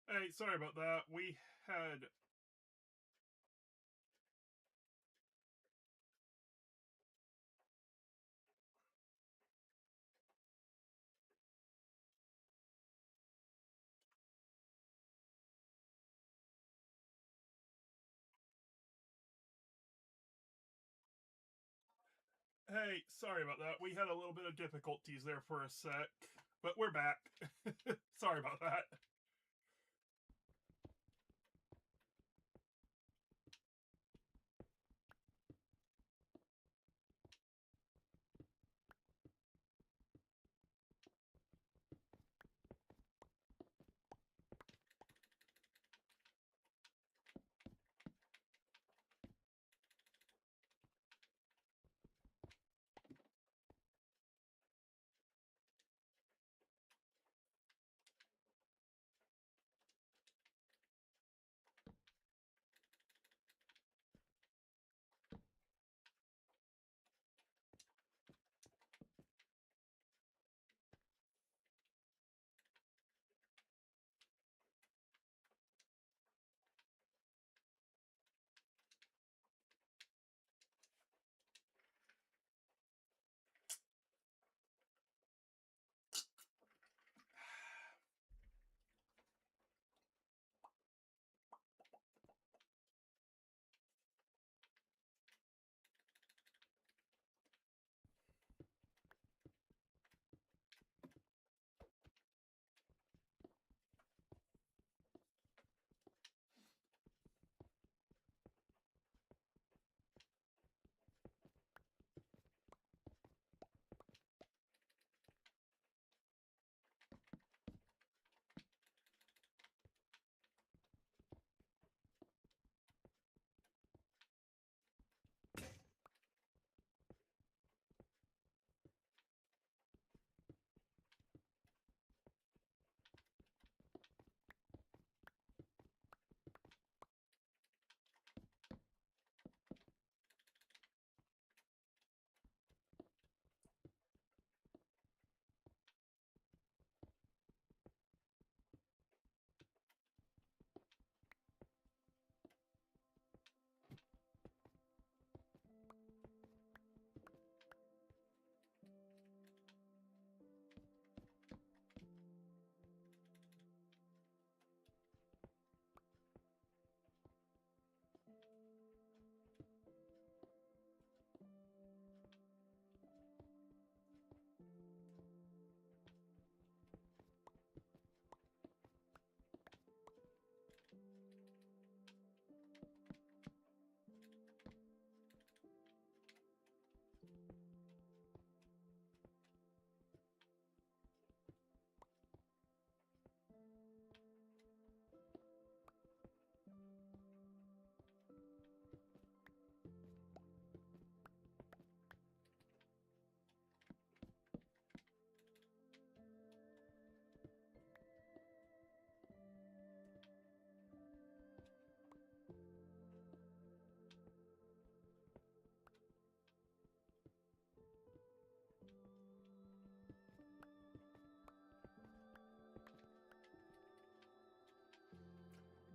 Hey, sorry about that. We had... Hey, sorry about that. We had a little bit of difficulties there for a sec, but we're back. Sorry about that.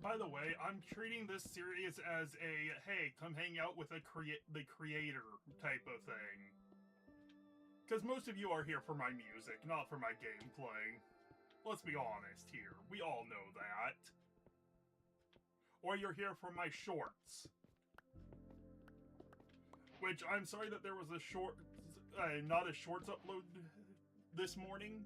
By the way, I'm treating this series as a, hey, come hang out with the creator type of thing. Because most of you are here for my music, not for my gameplay. Let's be honest here. We all know that. Or you're here for my shorts. Which, I'm sorry that there was a not a shorts upload this morning.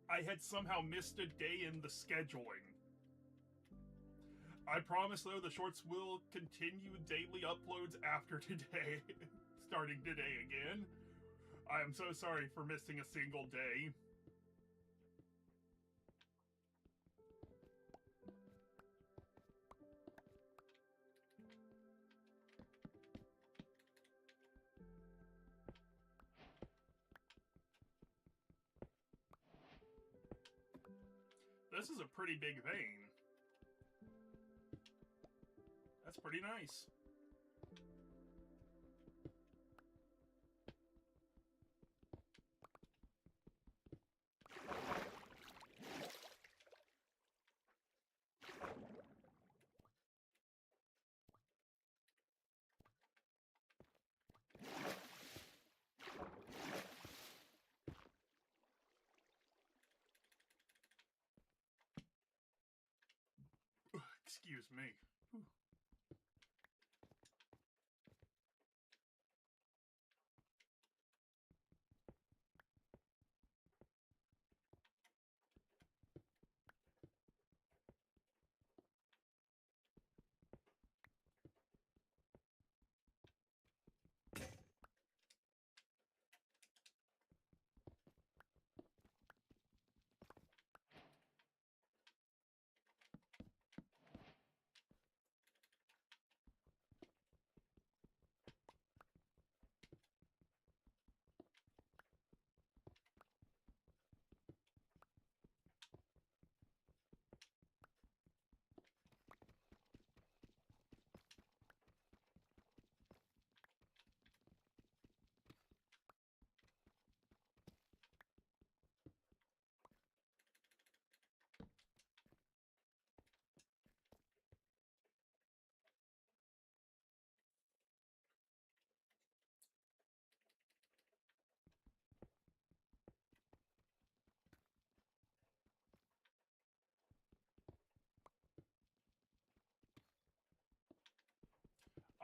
I had somehow missed a day in the scheduling. I promise, though, the shorts will continue daily uploads after today, starting today again. I am so sorry for missing a single day. This is a pretty big vein. That's pretty nice. Excuse me. Whew.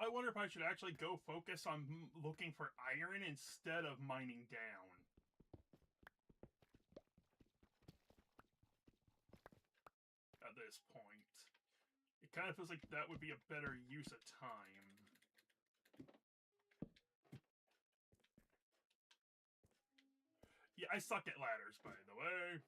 I wonder if I should actually go focus on looking for iron instead of mining down. At this point. It kind of feels like that would be a better use of time. Yeah, I suck at ladders, by the way.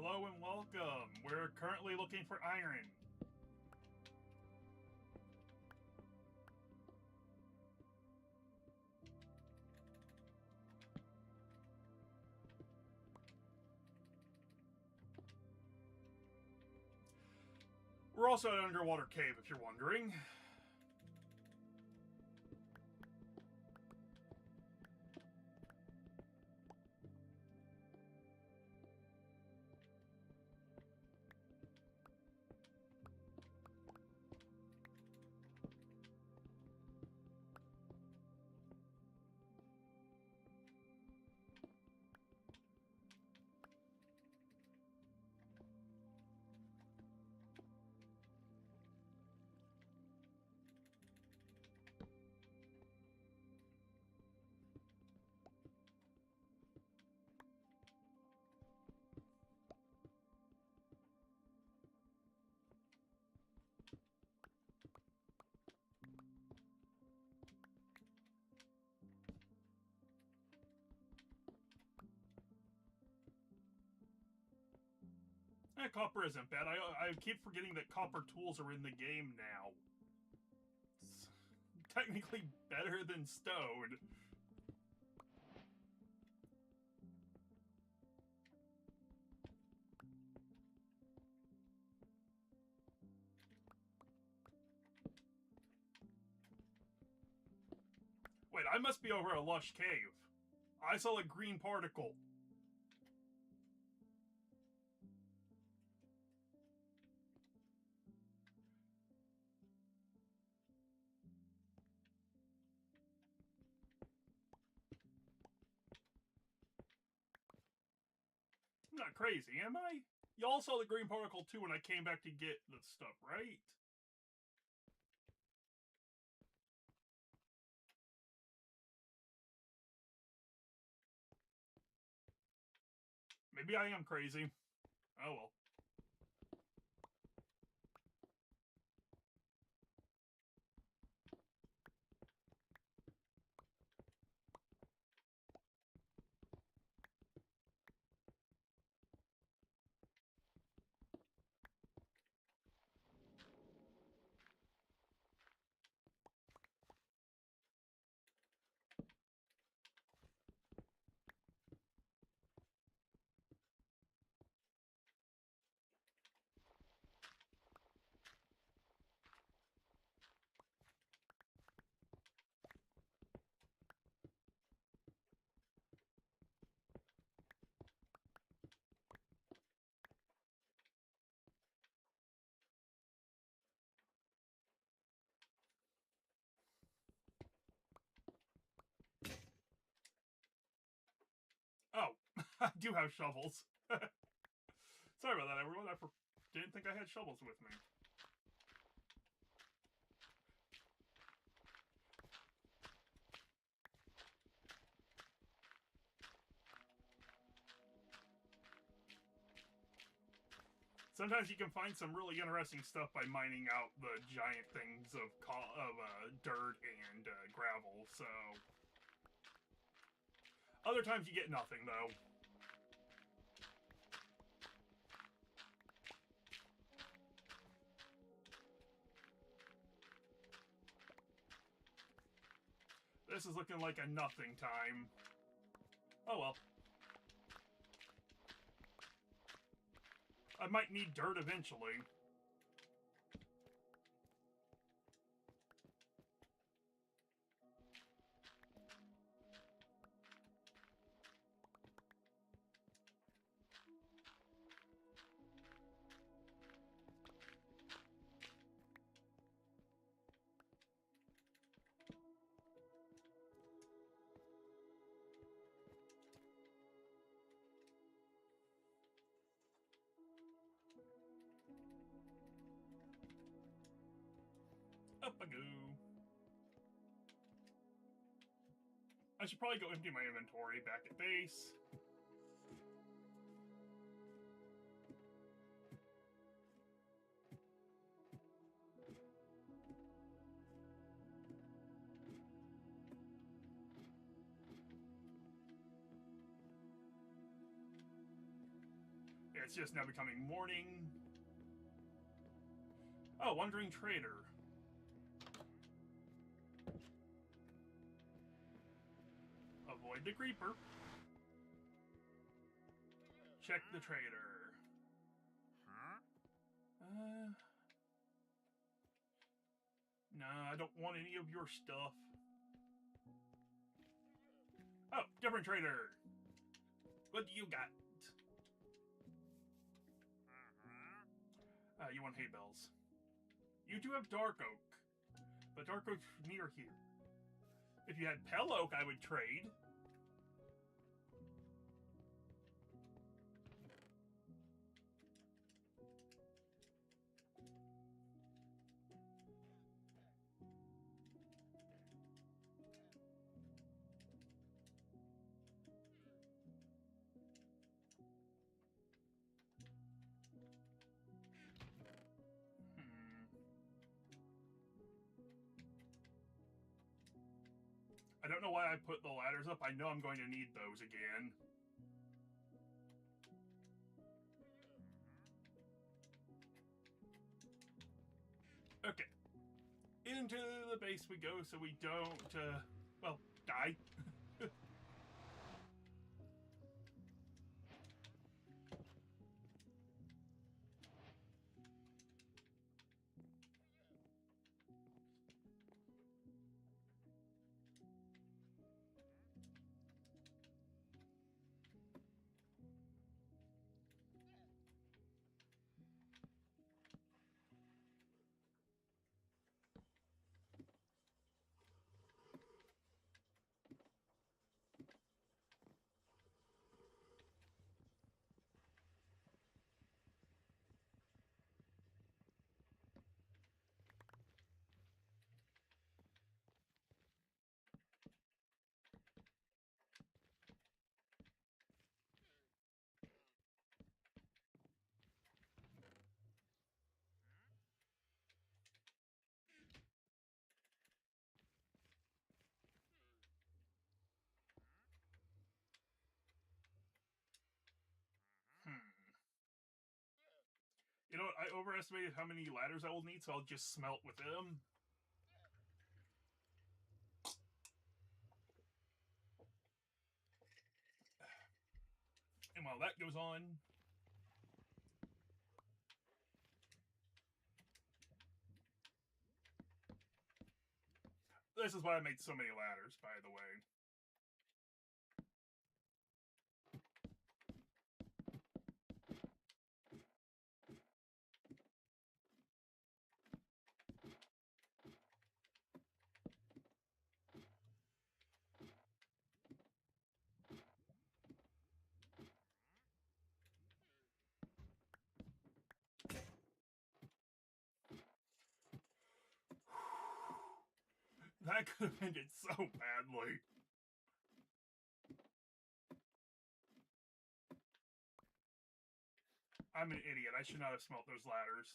Hello and welcome. We're currently looking for iron. We're also at an underwater cave, if you're wondering. Copper isn't bad. I keep forgetting that copper tools are in the game now. It's technically better than stone. Wait, I must be over a lush cave. I saw a green particle. I'm not crazy, am I? Y'all saw the green particle too when I came back to get the stuff, right? Maybe I am crazy. Oh well. Oh, I do have shovels. Sorry about that, everyone. I didn't think I had shovels with me. Sometimes you can find some really interesting stuff by mining out the giant things of dirt and gravel, so... Other times you get nothing, though. This is looking like a nothing time. Oh well. I might need dirt eventually. Up I go. I should probably go empty my inventory back at base. It's just now becoming morning. Oh, Wandering Trader. Avoid the creeper. Check the trader. Nah, I don't want any of your stuff. Oh, different trader. What do you got? You want hay bales. You do have dark oak, but dark oak's near here. If you had pale oak, I would trade. I don't know why I put the ladders up. I know I'm going to need those again. Okay. Into the base we go so we don't, well, die. You know what? I overestimated how many ladders I will need, so I'll just smelt with them. And while that goes on, this is why I made so many ladders, by the way. That could have ended so badly. I'm an idiot. I should not have smelt those ladders.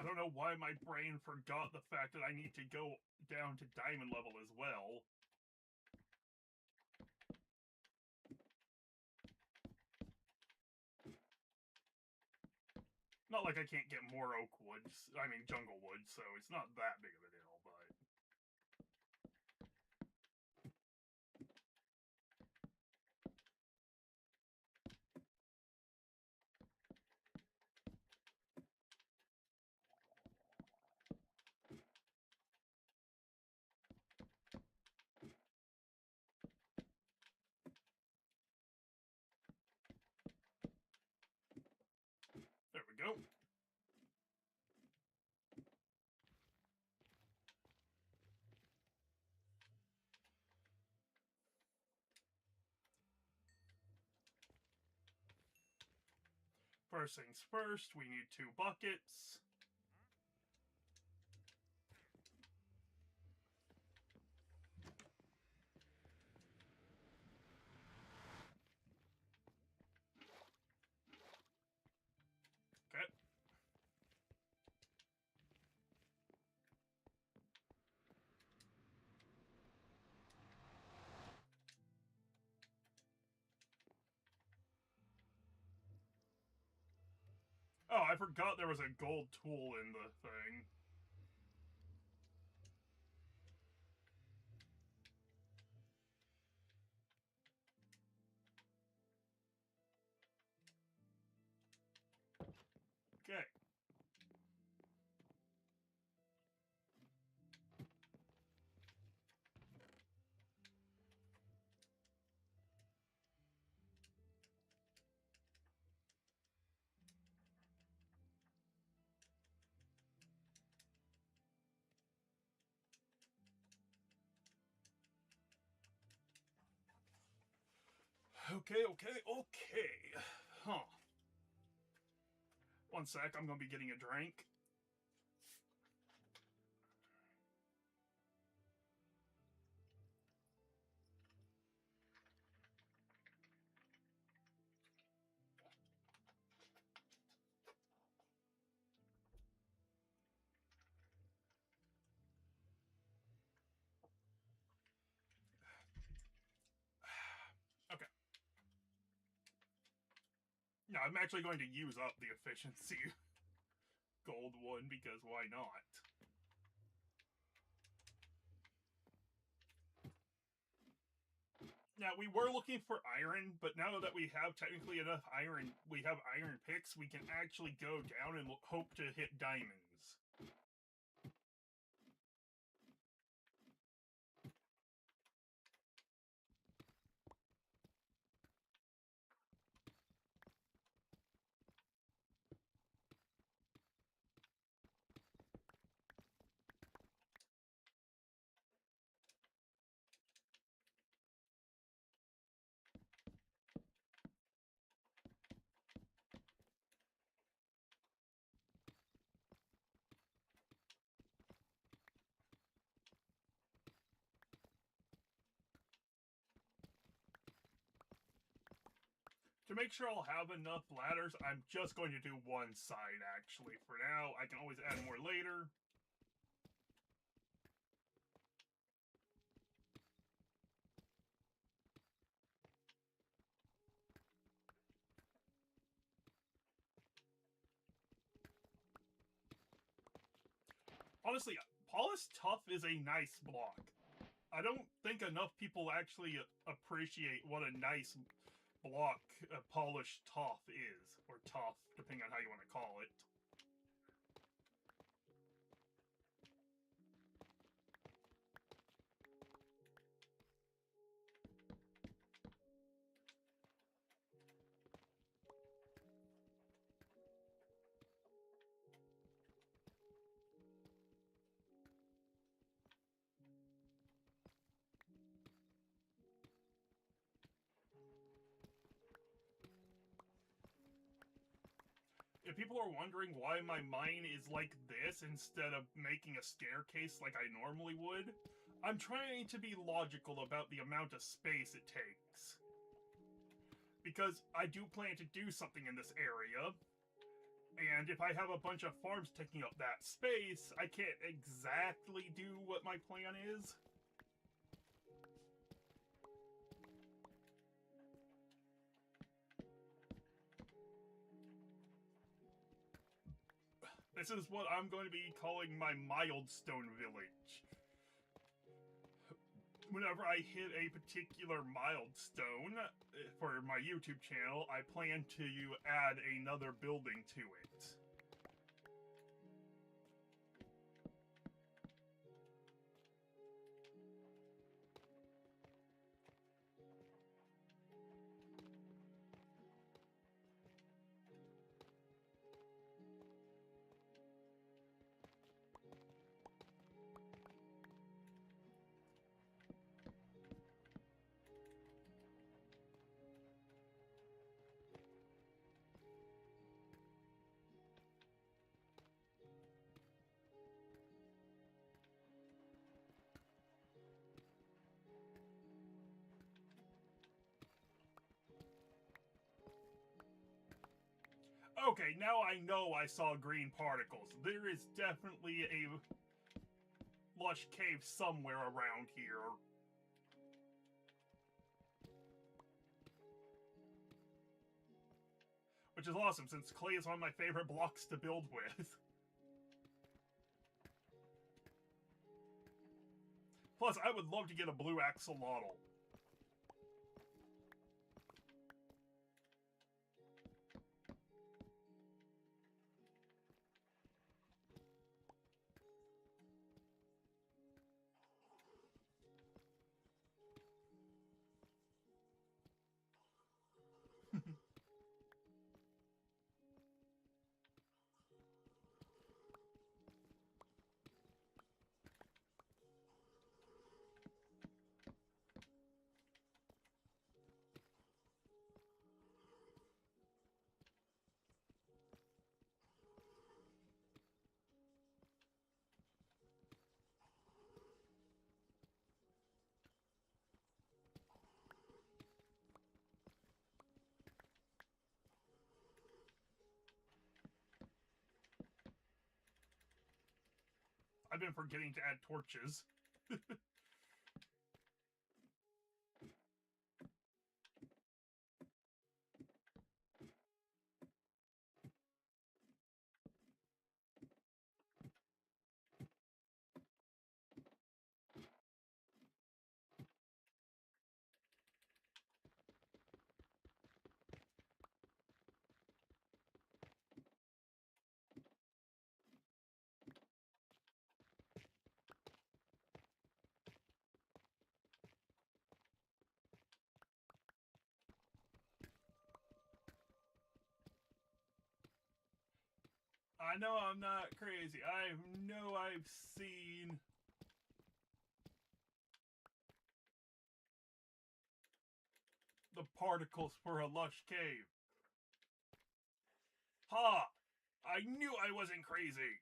I don't know why my brain forgot the fact that I need to go down to diamond level as well. Not like I can't get more oak woods, I mean jungle wood, so it's not that big of a deal, but... There we go. First things first, we need 2 buckets. Okay. Oh, I forgot there was a gold tool in the thing. Okay. Okay. Huh. One sec, I'm gonna be getting a drink. Okay. No, I'm actually going to use up the efficiency gold one because why not? Now, we were looking for iron, but now that we have technically enough iron, we have iron picks, we can actually go down and hope to hit diamonds. To make sure I'll have enough ladders, I'm just going to do one side, actually. For now, I can always add more later. Honestly, polished tough is a nice block. I don't think enough people actually appreciate what a nice block polished tough is. Or tough, depending on how you want to call it. If people are wondering why my mine is like this instead of making a staircase like I normally would, I'm trying to be logical about the amount of space it takes. Because I do plan to do something in this area, and if I have a bunch of farms taking up that space, I can't exactly do what my plan is. This is what I'm going to be calling my milestone village. Whenever I hit a particular milestone for my YouTube channel, I plan to add another building to it. Okay, now I know I saw green particles. There is definitely a lush cave somewhere around here. Which is awesome, since clay is one of my favorite blocks to build with. Plus, I would love to get a blue axolotl. I've been forgetting to add torches. I know I'm not crazy. I know I've seen the particles for a lush cave. Ha! I knew I wasn't crazy.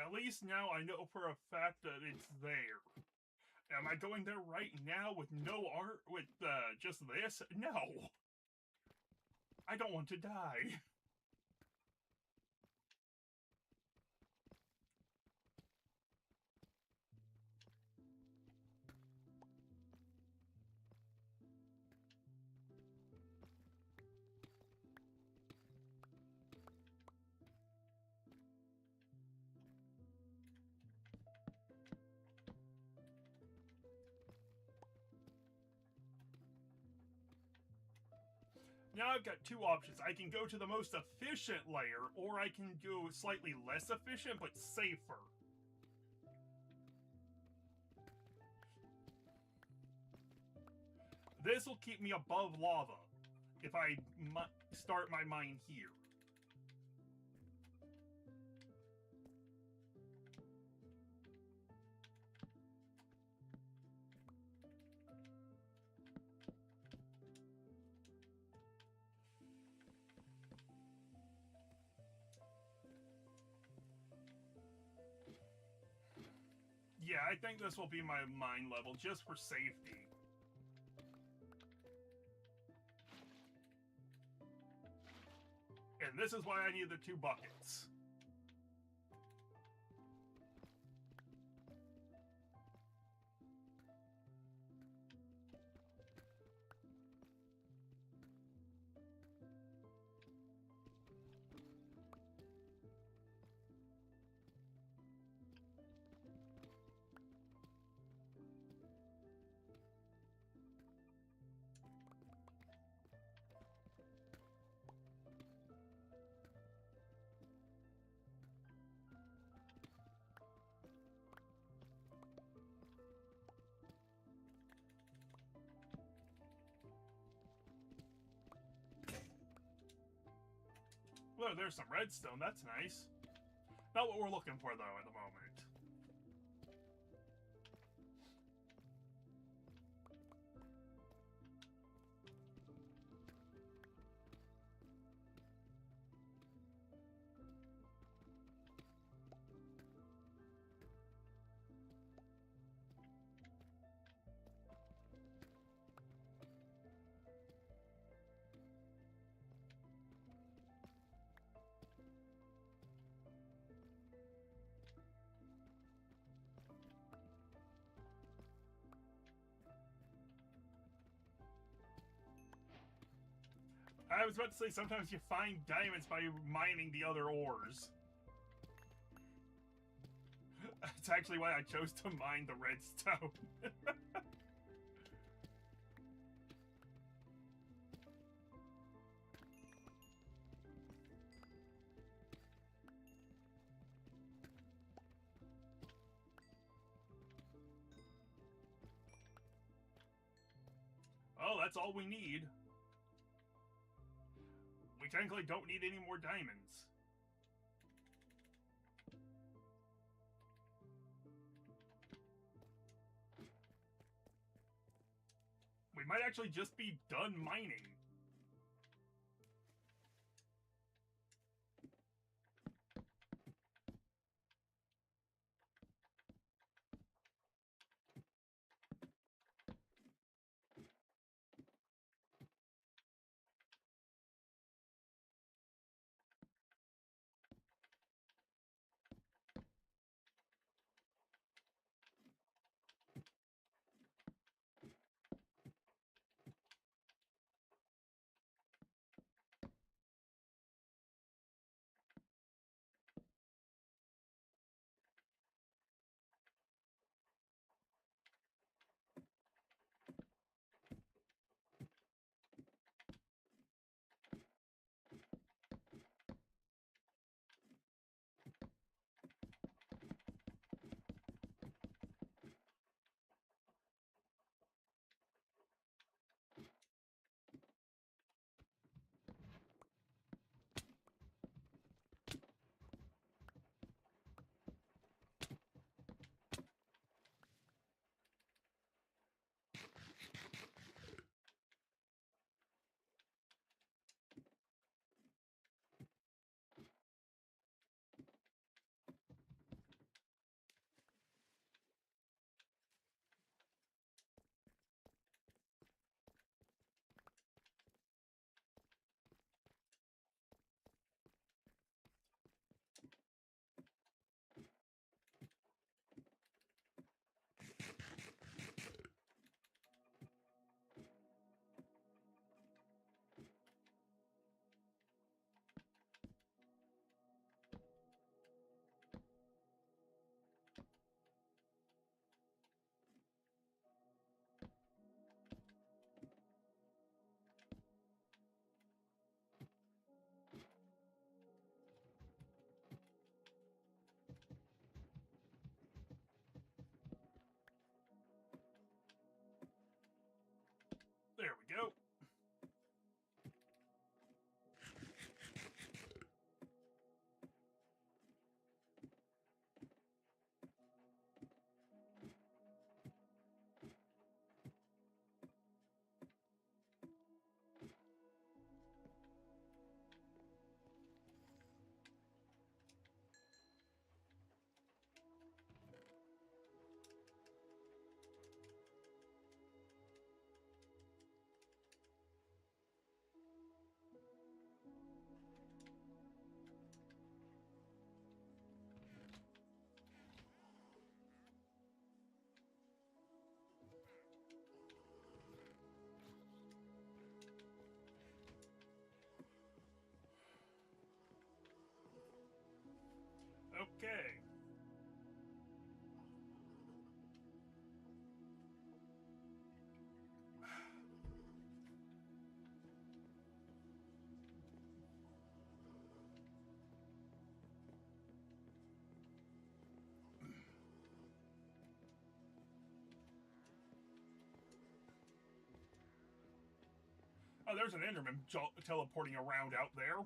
At least now I know for a fact that it's there. Am I going there right now with no art, with just this? No. I don't want to die. Now I've got two options. I can go to the most efficient layer, or I can go slightly less efficient, but safer. This will keep me above lava if I start my mine here. Yeah, I think this will be my mine level, just for safety. And this is why I need the 2 buckets. Oh, there's some redstone. That's nice. Not what we're looking for, though, at the moment. I was about to say, sometimes you find diamonds by mining the other ores. That's actually why I chose to mine the redstone. Oh, that's all we need. We technically don't need any more diamonds. We might actually just be done mining. we go. Okay. Oh, there's an Enderman teleporting around out there.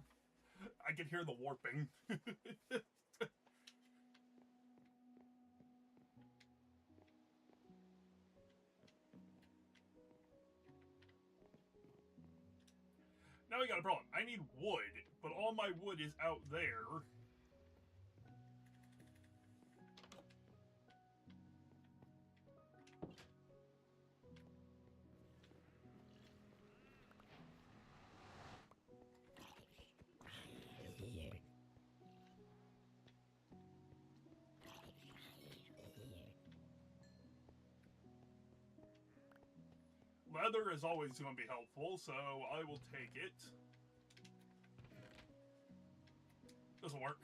I can hear the warping. Now we got a problem. I need wood, but all my wood is out there. Leather is always going to be helpful, so I will take it. Doesn't work.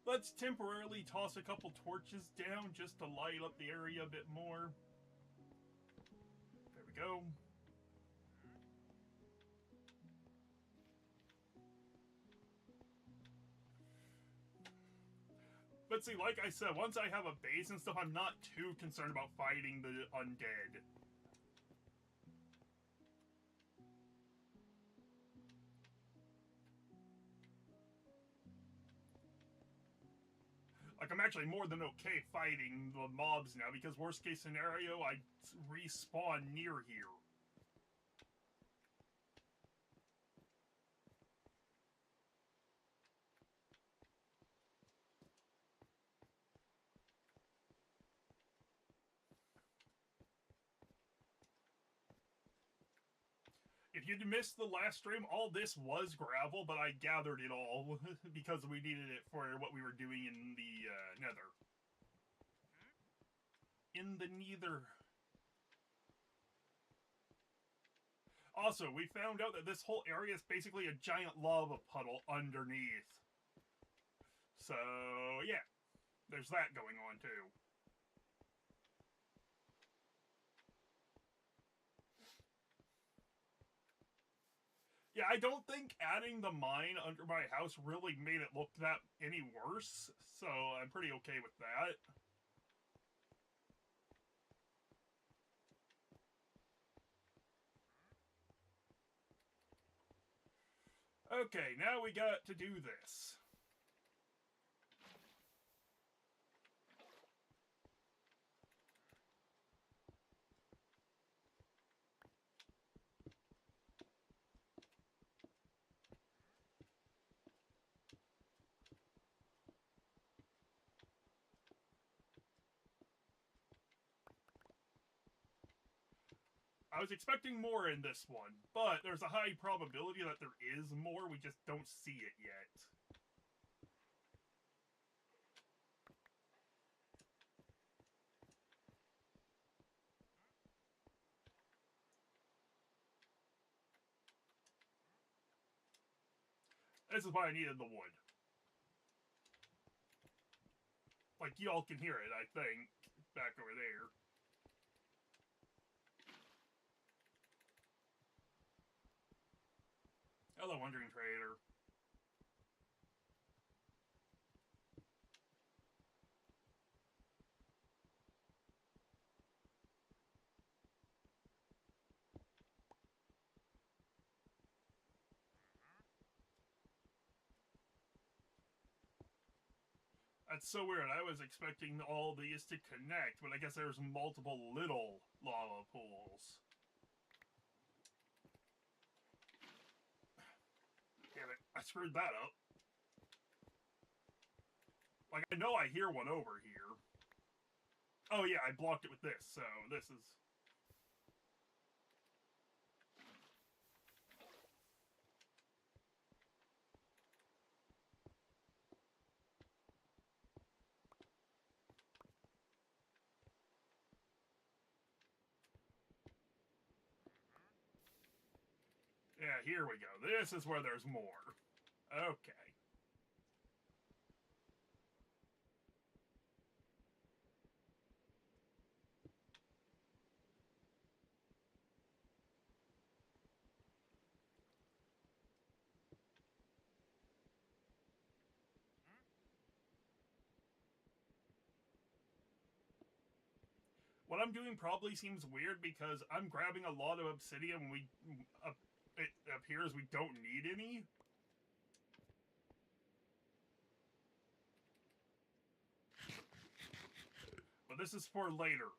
Let's temporarily toss a couple torches down just to light up the area a bit more. There we go. But see, like I said, once I have a base and stuff, I'm not too concerned about fighting the undead. Like, I'm actually more than okay fighting the mobs now, because worst case scenario, I respawn near here. If you missed the last stream, all this was gravel, but I gathered it all because we needed it for what we were doing in the nether. In the nether. Also, we found out that this whole area is basically a giant lava puddle underneath. So, yeah. There's that going on, too. Yeah, I don't think adding the mine under my house really made it look that any worse, so I'm pretty okay with that. Okay, now we got to do this. I was expecting more in this one, but there's a high probability that there is more, we just don't see it yet. This is why I needed the wood. Like, y'all can hear it, I think, back over there. Hello, Wandering Trader. That's so weird. I was expecting all these to connect, but I guess there's multiple little lava pools. Damn it, I screwed that up. Like, I know I hear one over here. Oh yeah, I blocked it with this, so this is... Yeah, here we go. This is where there's more. Okay. What I'm doing probably seems weird because I'm grabbing a lot of obsidian when it appears we don't need any. But this is for later.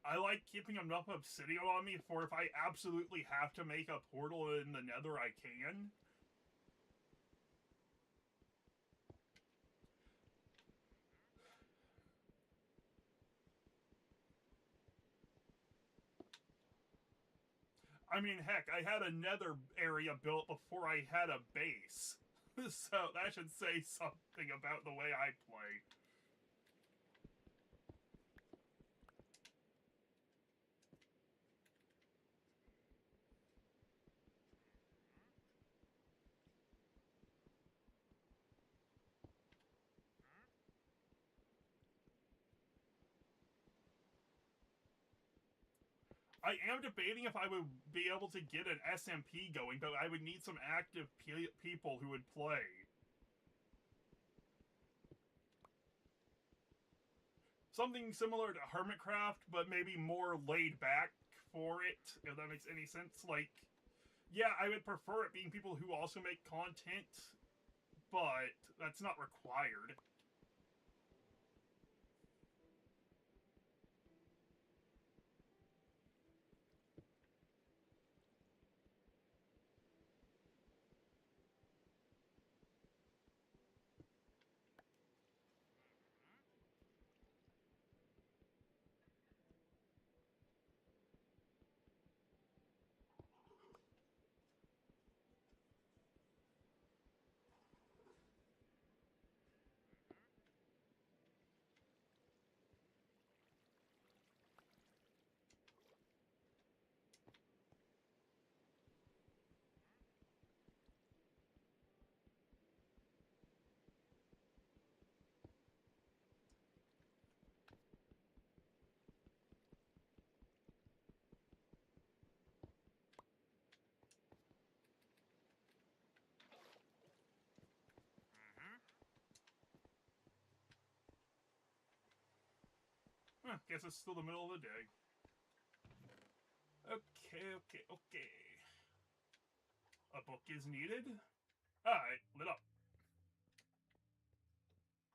I like keeping enough obsidian on me for if I absolutely have to make a portal in the nether, I can. I mean, heck, I had a nether area built before I had a base. So that should say something about the way I play. I am debating if I would be able to get an SMP going, but I would need some active people who would play. Something similar to Hermitcraft, but maybe more laid back for it, if that makes any sense. Like, yeah, I would prefer it being people who also make content, but that's not required. Huh, guess it's still the middle of the day. Okay. A book is needed. Alright, lit up.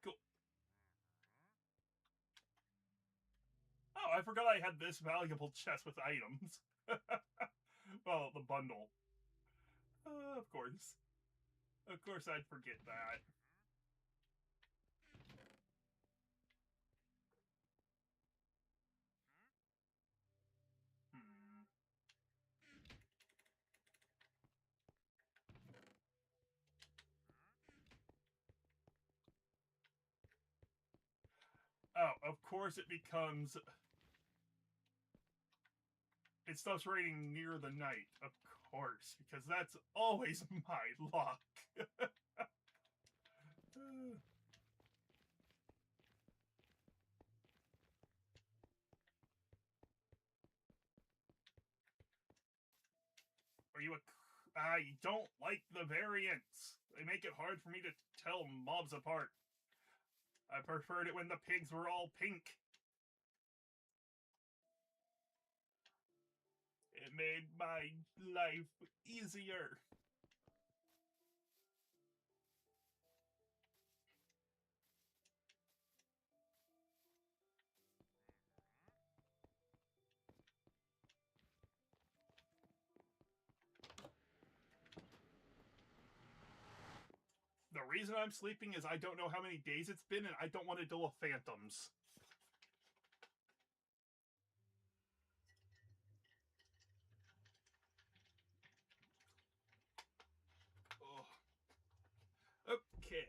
Cool. Oh, I forgot I had this valuable chest with items. Well, the bundle. Of course. Of course I'd forget that. Hmm. Oh, of course it becomes... It stops raining near the night, of course, because that's always my luck. Are you a... I don't like the variants. They make it hard for me to tell mobs apart. I preferred it when the pigs were all pink. It made my life easier. The reason I'm sleeping is I don't know how many days it's been, and I don't want to deal with phantoms. Oh. Okay.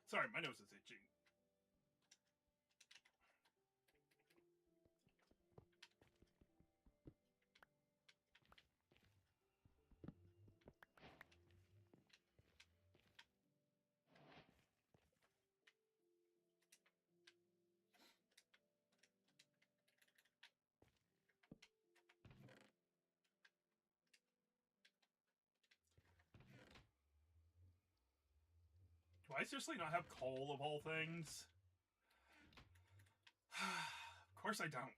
Sorry, my nose is itching. Do I seriously not have coal of all things? Of course I don't.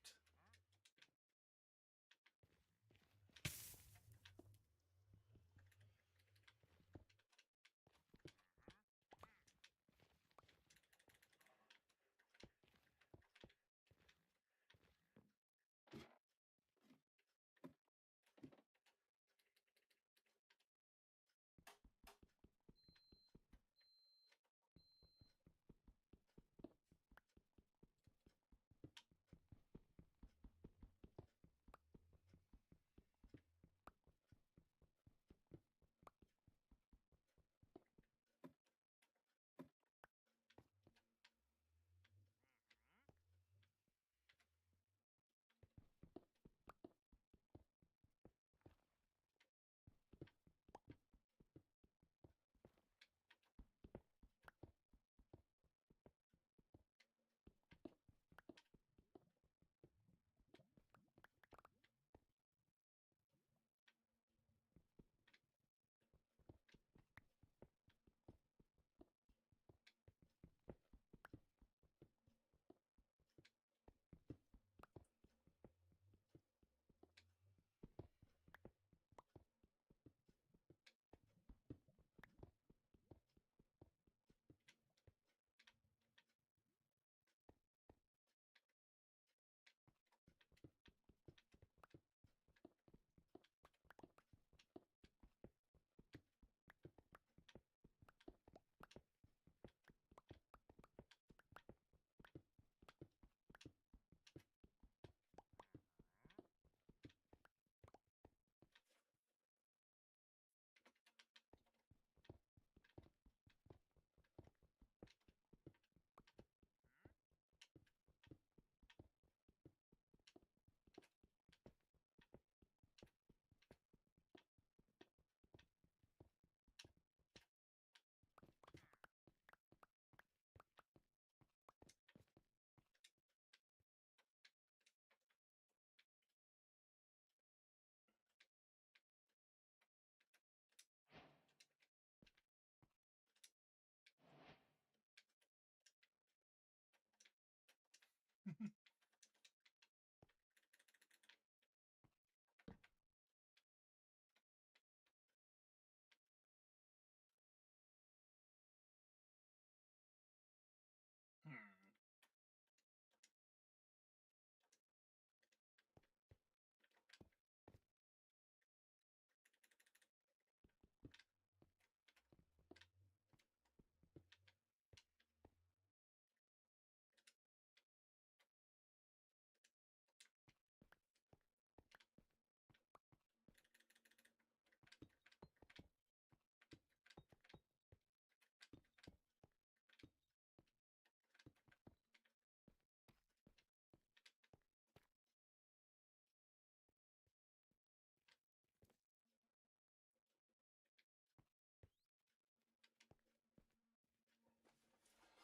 Hmm.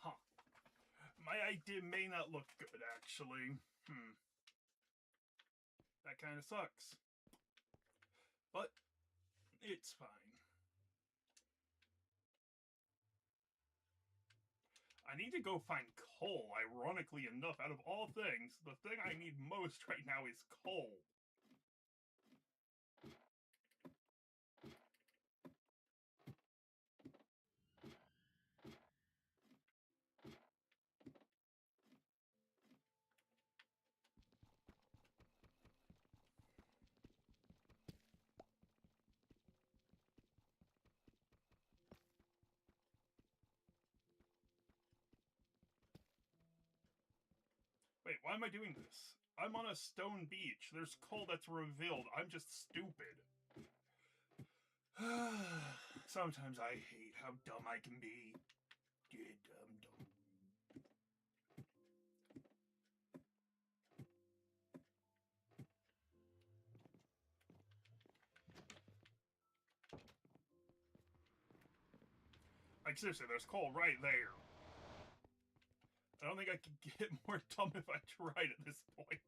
Huh. My idea may not look good, actually. Hmm. That kind of sucks. But it's fine. I need to go find coal, ironically enough. Out of all things, the thing I need most right now is coal. Wait, why am I doing this? I'm on a stone beach. There's coal that's revealed. I'm just stupid. Sometimes I hate how dumb I can be. Dumb. Like, seriously, there's coal right there. I don't think I could get more dumb if I tried at this point.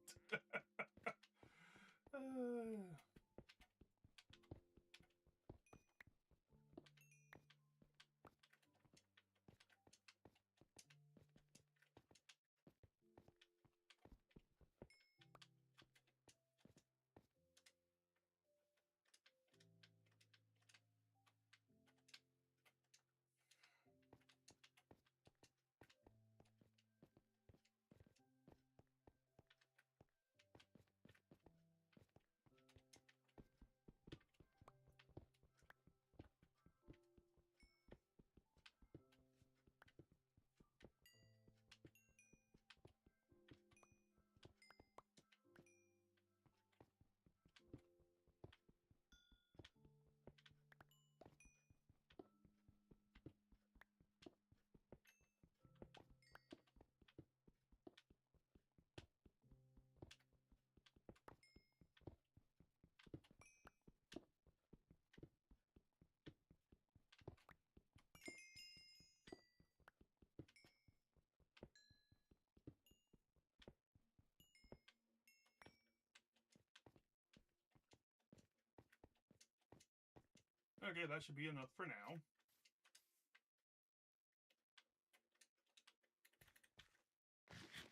Okay, that should be enough for now.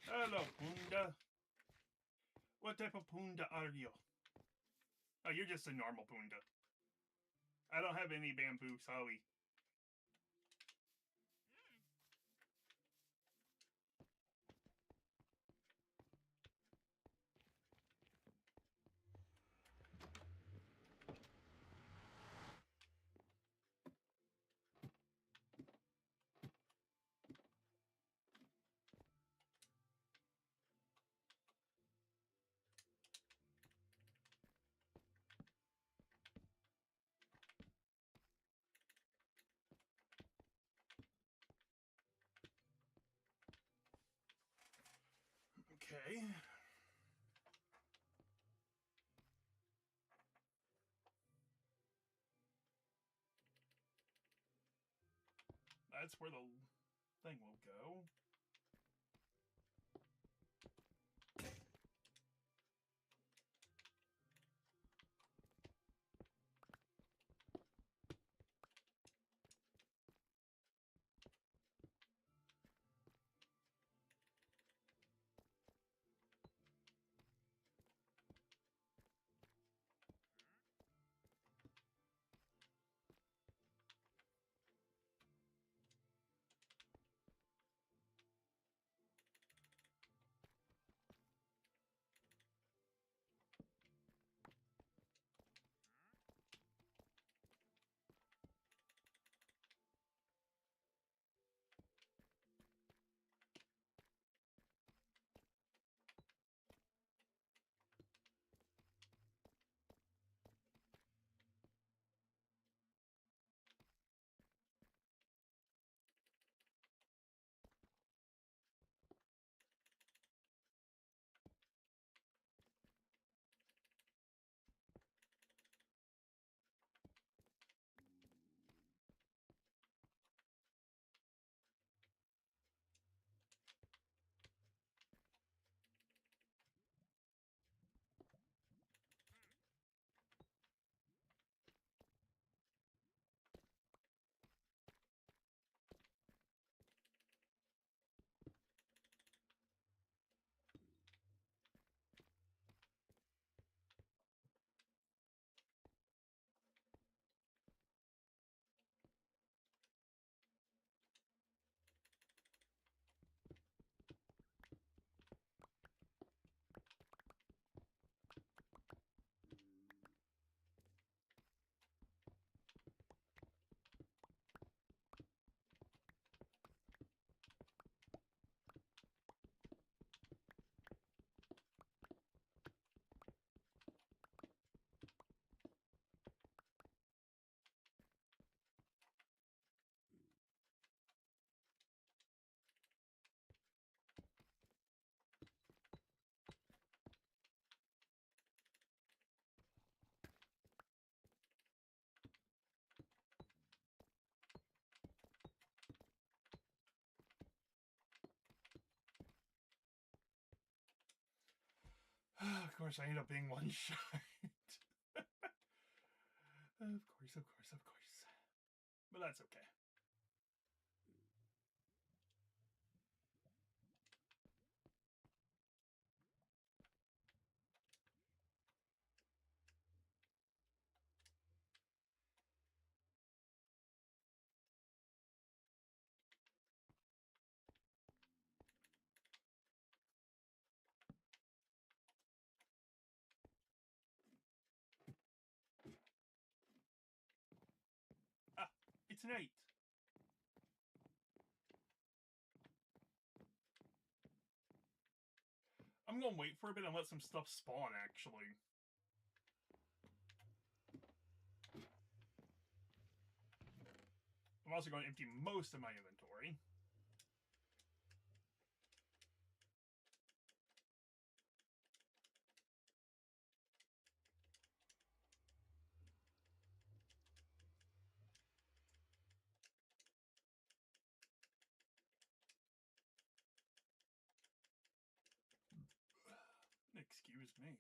Hello, Punda. What type of Punda are you? Oh, you're just a normal Punda. I don't have any bamboo, sorry. Okay. That's where the thing will go. course, I end up being one shot. Of course. But that's okay. Ah, it's an 8. I'm gonna wait for a bit and let some stuff spawn, actually. I'm also going to empty most of my inventory. Excuse me.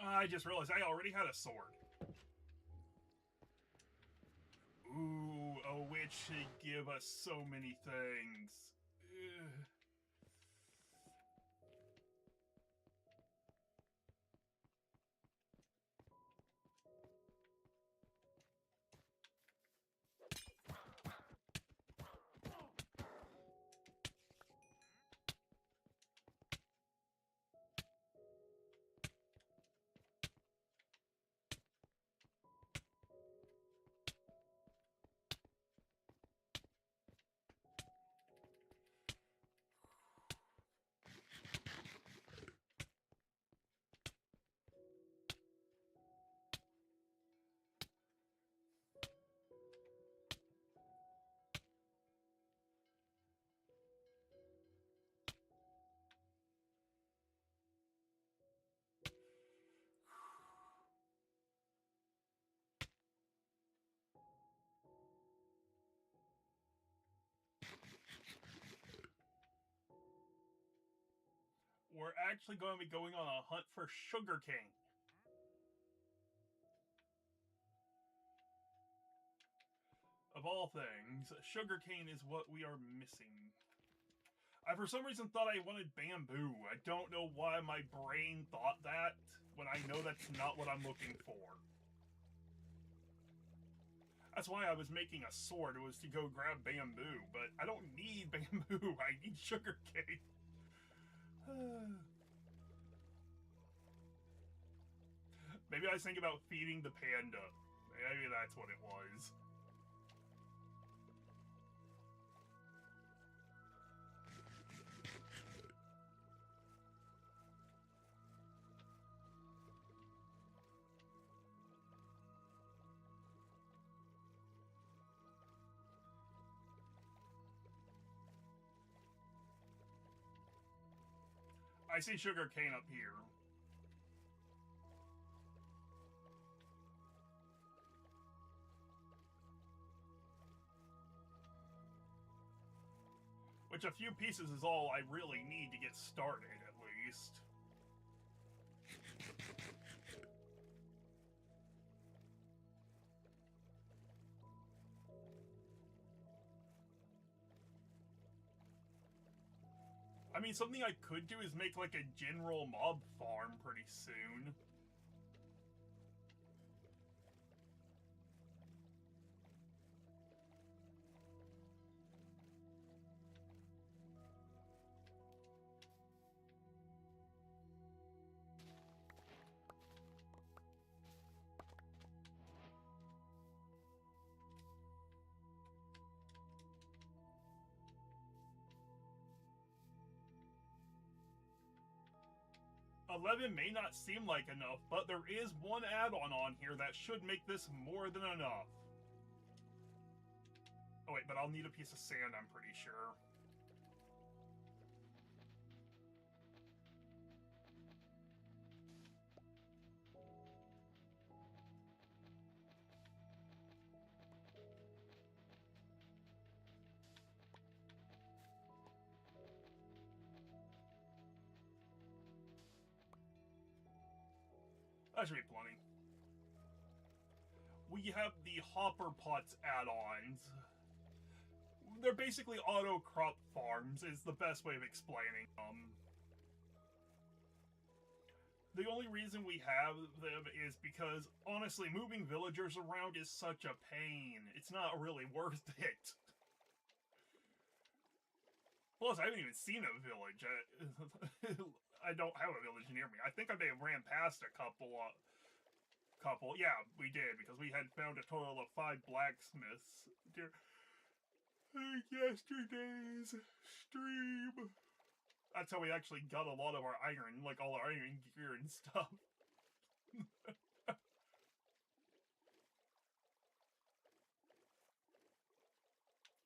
I just realized I already had a sword. Ooh, a witch should give us so many things. Ugh. We're actually going to be going on a hunt for sugarcane. Of all things, sugarcane is what we are missing. I, for some reason, thought I wanted bamboo. I don't know why my brain thought that, when I know that's not what I'm looking for. That's why I was making a sword, was to go grab bamboo, but I don't need bamboo, I need sugarcane. Maybe I was thinking about feeding the panda. Maybe that's what it was. I see sugarcane up here. Which a few pieces is all I really need to get started, at least. I mean, something I could do is make, like, a general mob farm pretty soon. 11 may not seem like enough, but there is one add-on on here that should make this more than enough. Oh wait, but I'll need a piece of sand, I'm pretty sure. That should be plenty. We have the hopper pots add-ons. They're basically auto crop farms is the best way of explaining them. The only reason we have them is because, honestly, moving villagers around is such a pain. It's not really worth it. Plus, I haven't even seen a village. I don't have a village near me. I think I may have ran past a couple. Yeah, we did, because we had found a total of 5 blacksmiths during yesterday's stream. That's how we actually got a lot of our iron, like all our iron gear and stuff.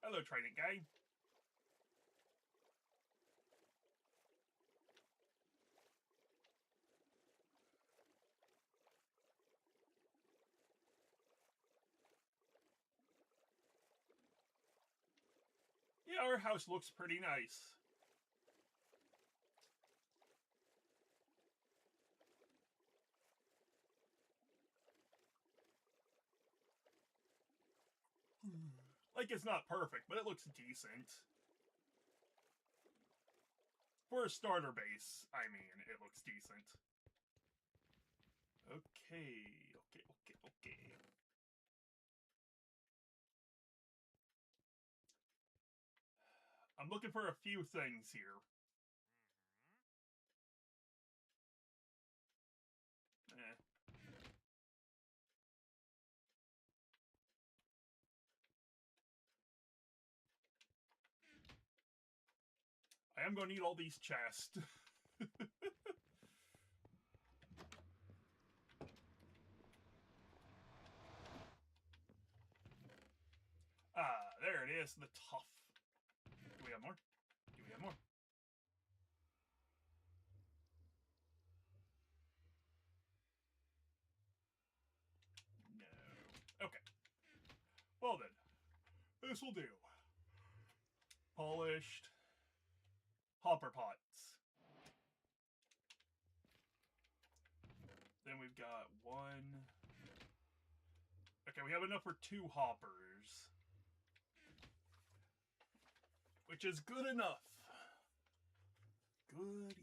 Hello, Trident guy. Yeah, our house looks pretty nice. Like, it's not perfect, but it looks decent. For a starter base, I mean, it looks decent. Okay. I'm looking for a few things here. I am going to need all these chests. There it is, the tough. Do we have more? Do we have more? No. Okay. Well then, this will do. Polished hopper pots. Then we've got 1. Okay, we have enough for 2 hoppers. Which is good enough. Good enough.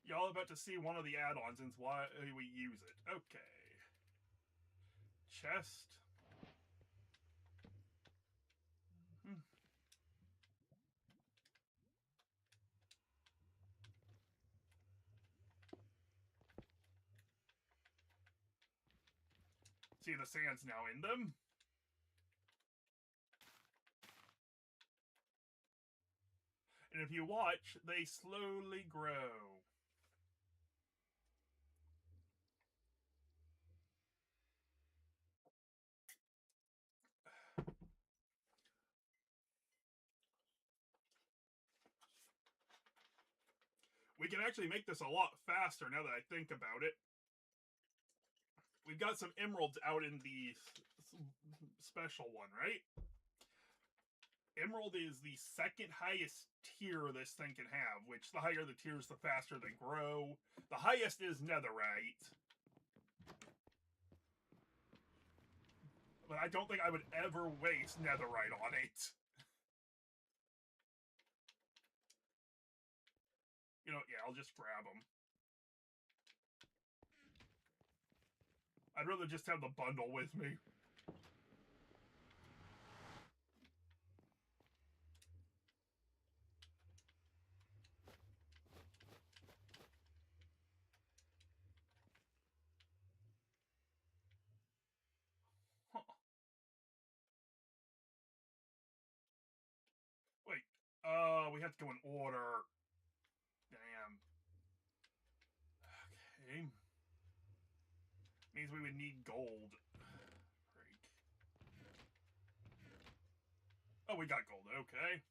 Y'all about to see one of the add-ons and why we use it. Okay. Chest. See, the sand's now in them. And if you watch, they slowly grow. We can actually make this a lot faster now that I think about it. We've got some emeralds out in the special one, right? Emerald is the 2nd highest tier this thing can have, which the higher the tiers, the faster they grow. The highest is netherite. But I don't think I would ever waste netherite on it. You know, yeah, I'll just grab them. I'd rather just have the bundle with me. Oh, we have to go in order. Damn. Okay. Means we would need gold. Freak. Oh, we got gold. Okay.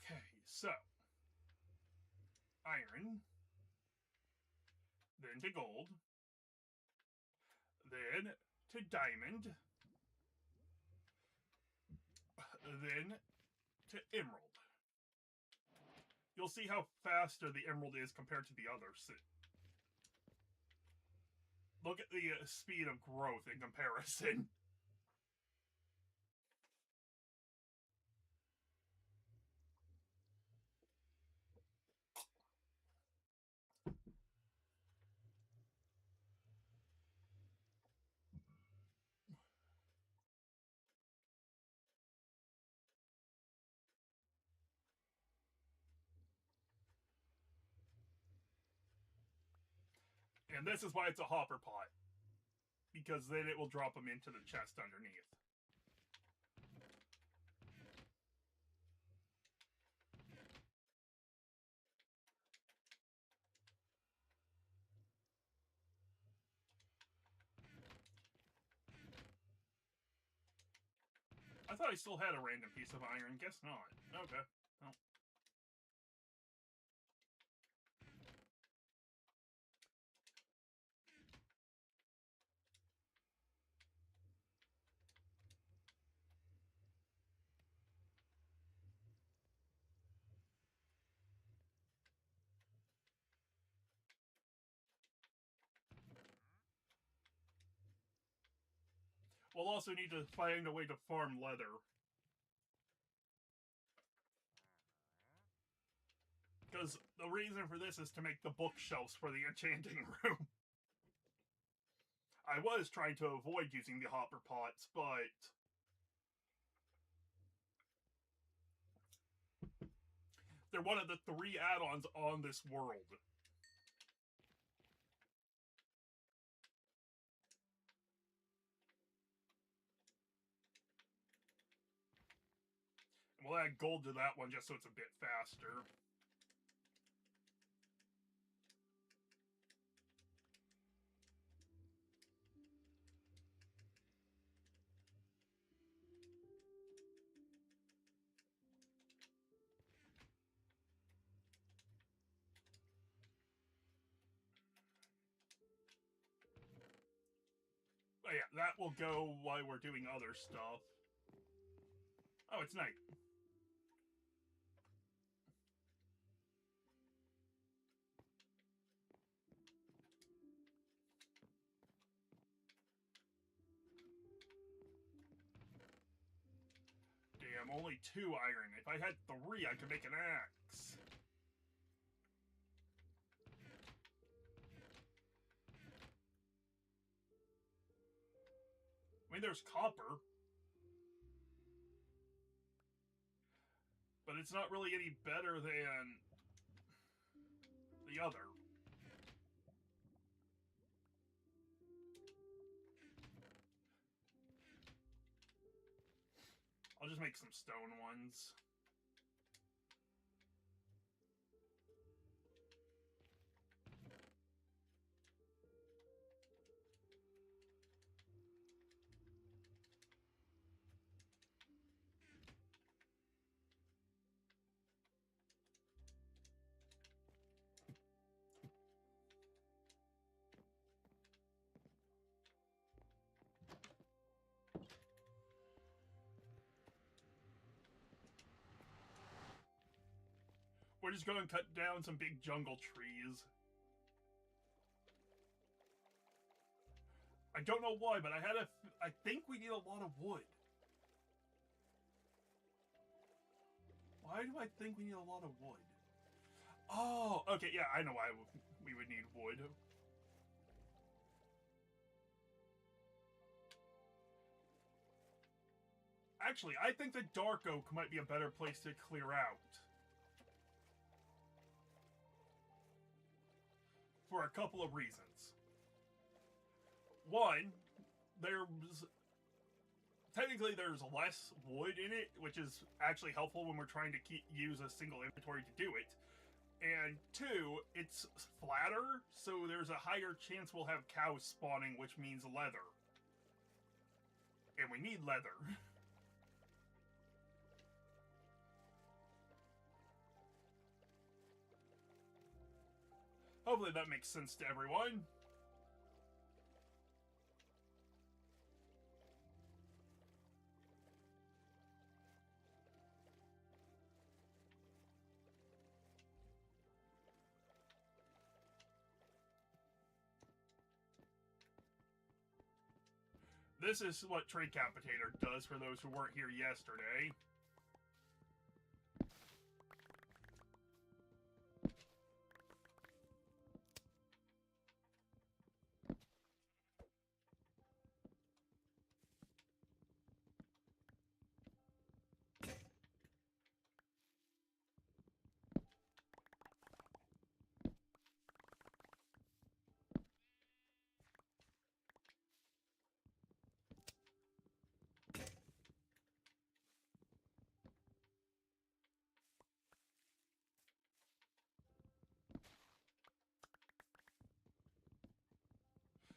Okay, so iron, then to gold, then to diamond, then to emerald. You'll see how faster the emerald is compared to the others. Look at the speed of growth in comparison. And this is why it's a hopper pot. Because then it will drop them into the chest underneath. I thought I still had a random piece of iron. Guess not. Okay. Well. We'll also need to find a way to farm leather. Because the reason for this is to make the bookshelves for the enchanting room. I was trying to avoid using the hopper pots, but they're one of the 3 add-ons on this world. We'll add gold to that one just so it's a bit faster. But yeah, that will go while we're doing other stuff. Oh, it's night. Damn, only 2 iron. If I had 3, I could make an axe. I mean, there's copper. But it's not really any better than the other. I'll just make some stone ones. We're just going to cut down some big jungle trees. I don't know why, but I think we need a lot of wood. Why do I think we need a lot of wood? Oh, okay, yeah, I know why we would need wood. Actually, I think the dark oak might be a better place to clear out. for a couple of reasons. One, technically there's less wood in it, which is actually helpful when we're trying to use a single inventory to do it. And two, it's flatter, so there's a higher chance we'll have cows spawning, which means leather. And we need leather. Hopefully that makes sense to everyone. This is what Trade Capitator does for those who weren't here yesterday.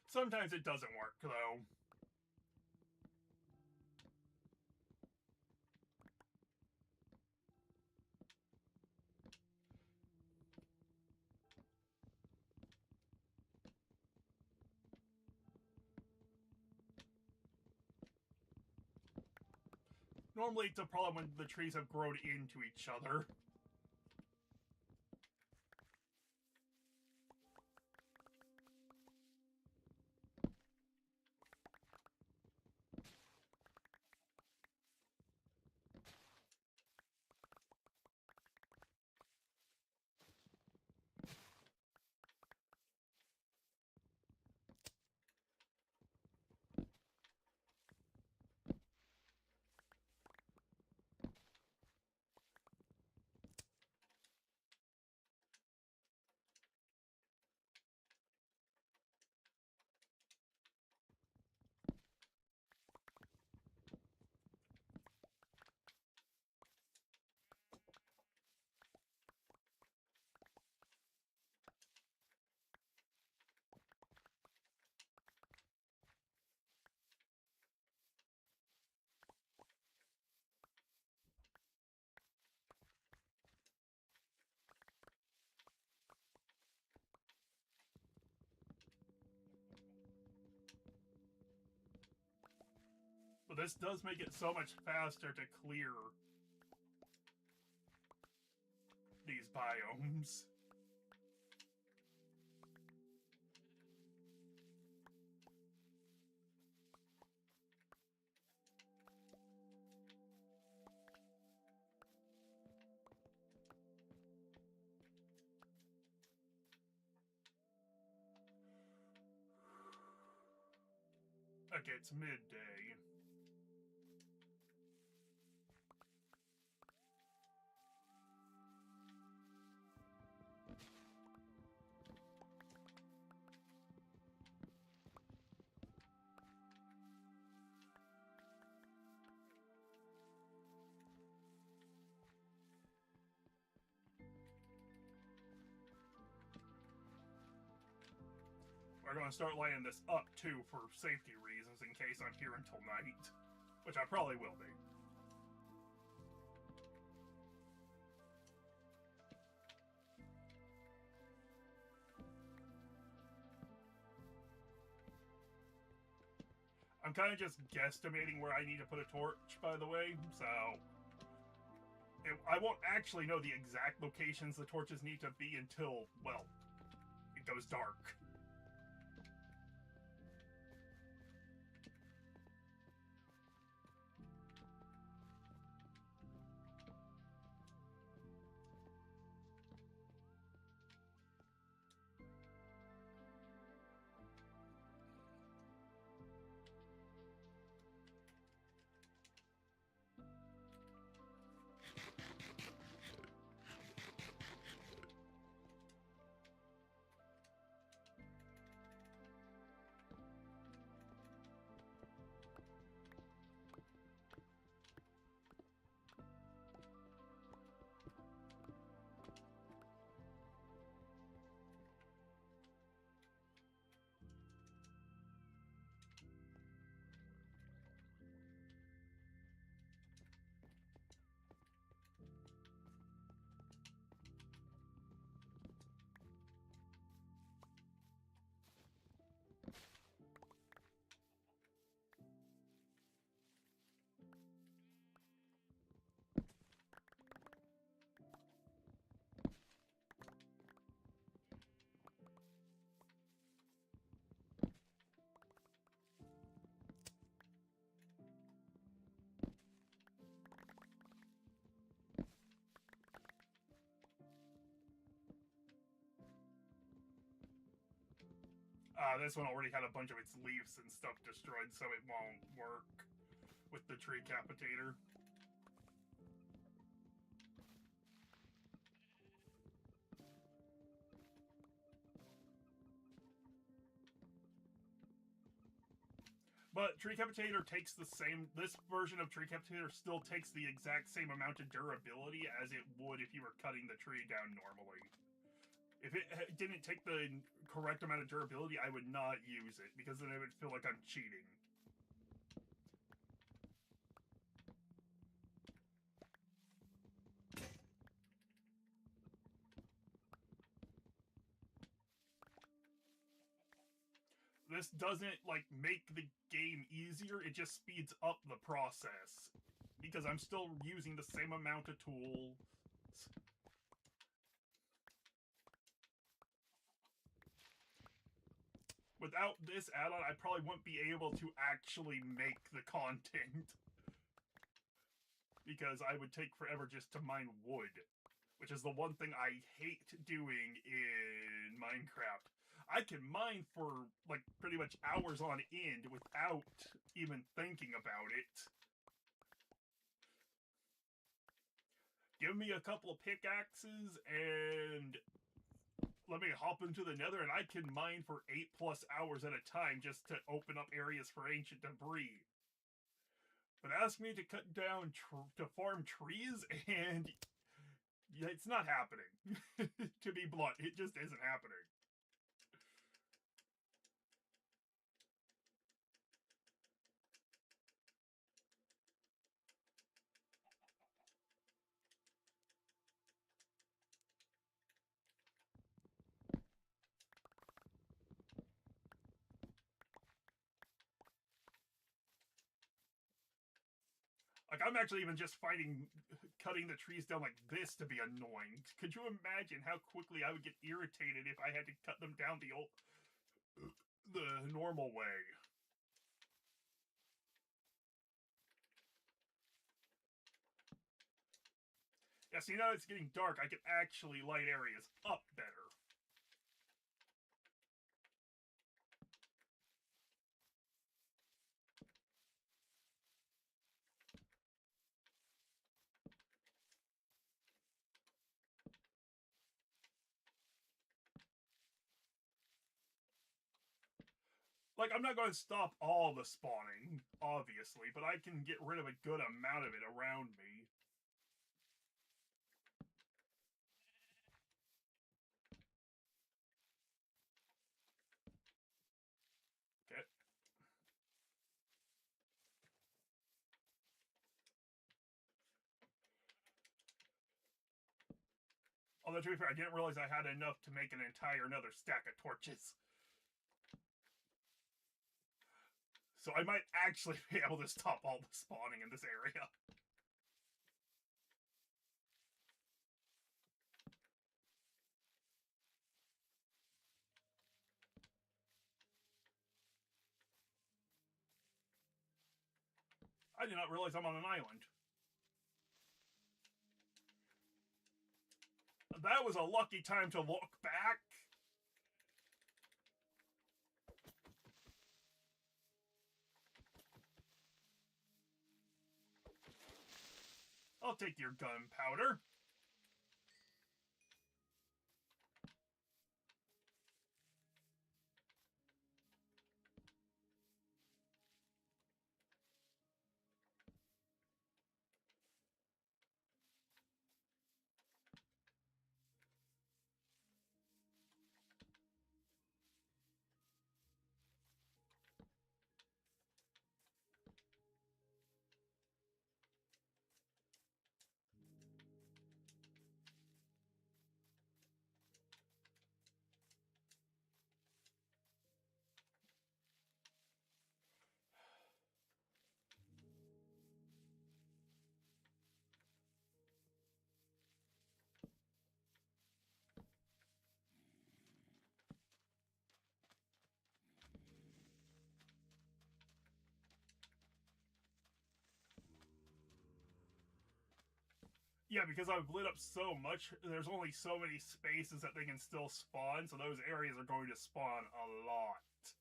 Sometimes it doesn't work, though. Normally it's a problem when the trees have grown into each other. But this does make it so much faster to clear these biomes. Okay, it's midday. We're going to start laying this up, too, for safety reasons, in case I'm here until night. Which I probably will be. I'm kind of just guesstimating where I need to put a torch, by the way, so... I won't actually know the exact locations the torches need to be until, well, it goes dark. Yeah, this one already had a bunch of its leaves and stuff destroyed, so it won't work with the tree capitator. But Tree Capitator takes the same... This version of Tree Capitator still takes the exact same amount of durability as it would if you were cutting the tree down normally. If it didn't take the correct amount of durability, I would not use it, because then it would feel like I'm cheating. This doesn't, like, make the game easier, it just speeds up the process. Because I'm still using the same amount of tools. Without this add-on, I probably wouldn't be able to actually make the content. Because I would take forever just to mine wood. Which is the one thing I hate doing in Minecraft. I can mine for, like, pretty much hours on end without even thinking about it. Give me a couple of pickaxes and let me hop into the nether and I can mine for 8+ hours at a time just to open up areas for ancient debris. But ask me to cut down, to farm trees, and it's not happening. To be blunt, it just isn't happening. Like, I'm actually even just finding cutting the trees down like this to be annoying. Could you imagine how quickly I would get irritated if I had to cut them down the normal way? Yeah, see, now it's getting dark, I can actually light areas up better. Like, I'm not going to stop all the spawning, obviously, but I can get rid of a good amount of it around me. Okay. Although, to be fair, I didn't realize I had enough to make an entire another stack of torches. So I might actually be able to stop all the spawning in this area. I did not realize I'm on an island. That was a lucky time to look back. I'll take your gunpowder. Yeah, because I've lit up so much, there's only so many spaces that they can still spawn, so those areas are going to spawn a lot.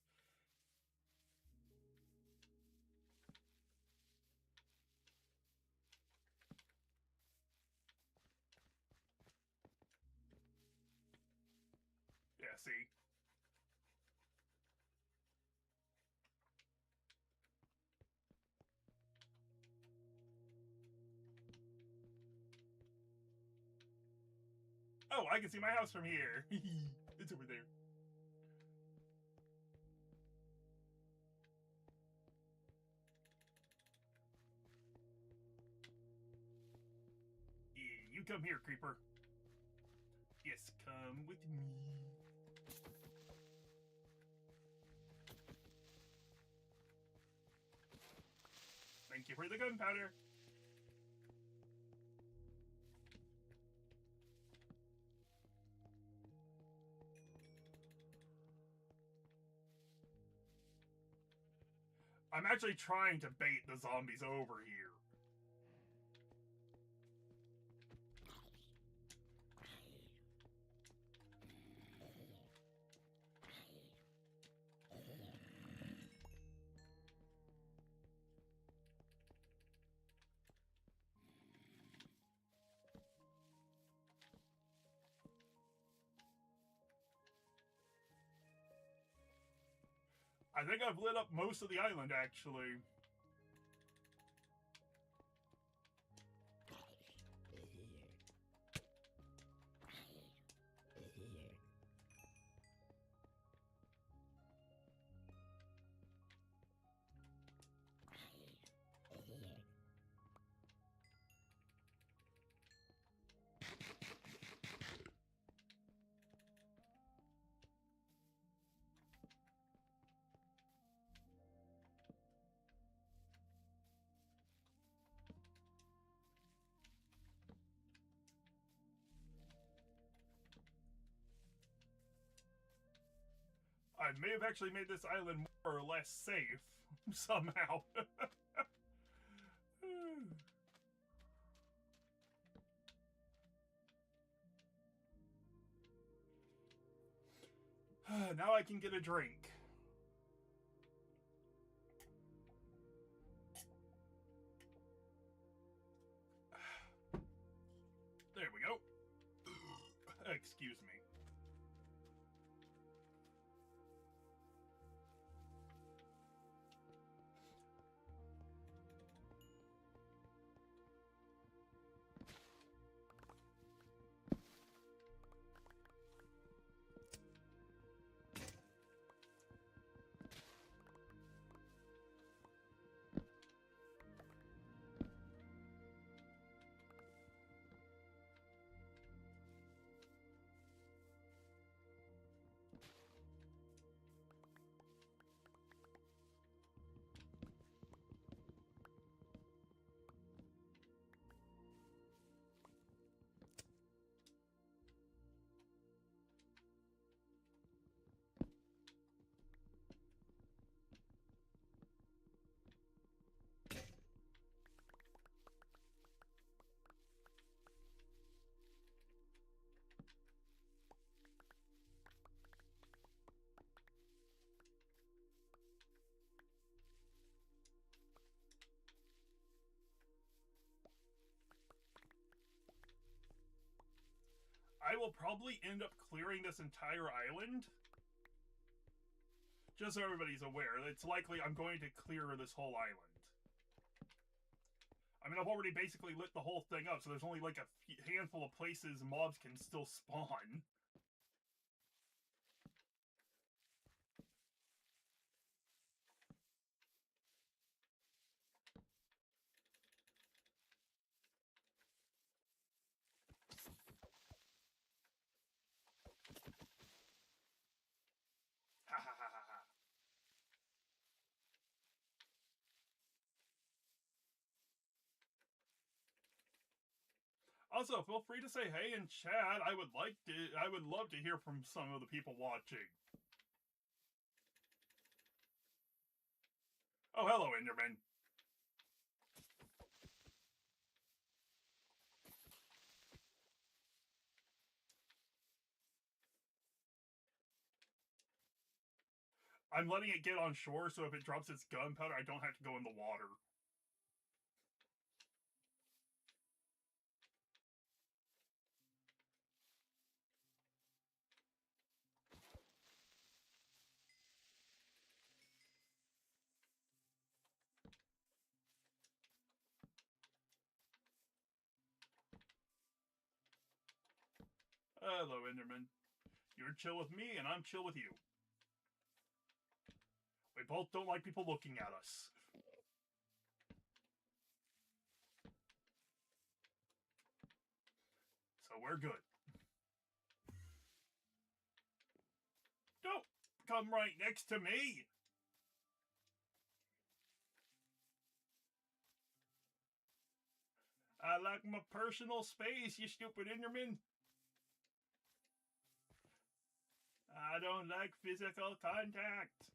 messy. Oh, I can see my house from here. It's over there. Yeah, you come here, creeper. Yes, come with me. Thank you for the gunpowder. I'm actually trying to bait the zombies over here. I think I've lit up most of the island, actually. I may have actually made this island more or less safe, somehow. Now I can get a drink. There we go. Excuse me. I will probably end up clearing this entire island. Just so everybody's aware, it's likely I'm going to clear this whole island. I mean, I've already basically lit the whole thing up, so there's only like a handful of places mobs can still spawn. Ha ha ha ha ha. Also, feel free to say hey in chat. I would love to hear from some of the people watching. Oh, hello, Enderman. I'm letting it get on shore, so if it drops its gunpowder, I don't have to go in the water. Hello, Enderman. You're chill with me, and I'm chill with you. We both don't like people looking at us. So we're good. Don't come right next to me! I like my personal space, you stupid Enderman. I don't like physical contact.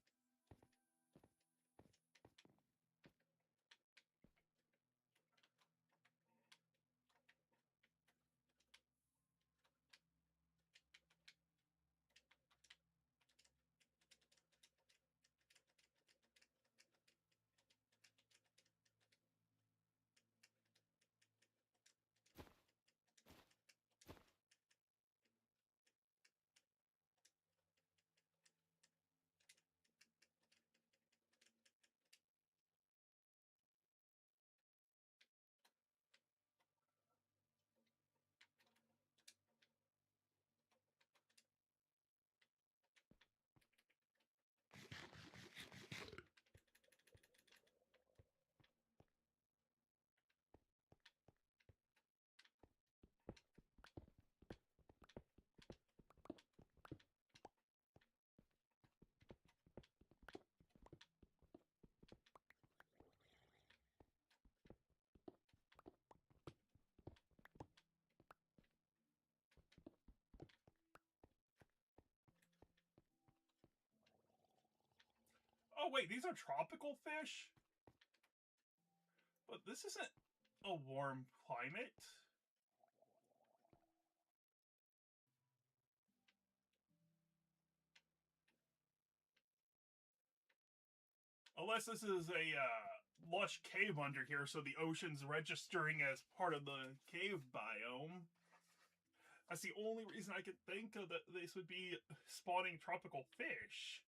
Oh wait, these are tropical fish? But this isn't a warm climate. Unless this is a lush cave under here, so the ocean's registering as part of the cave biome. That's the only reason I could think of that this would be spawning tropical fish.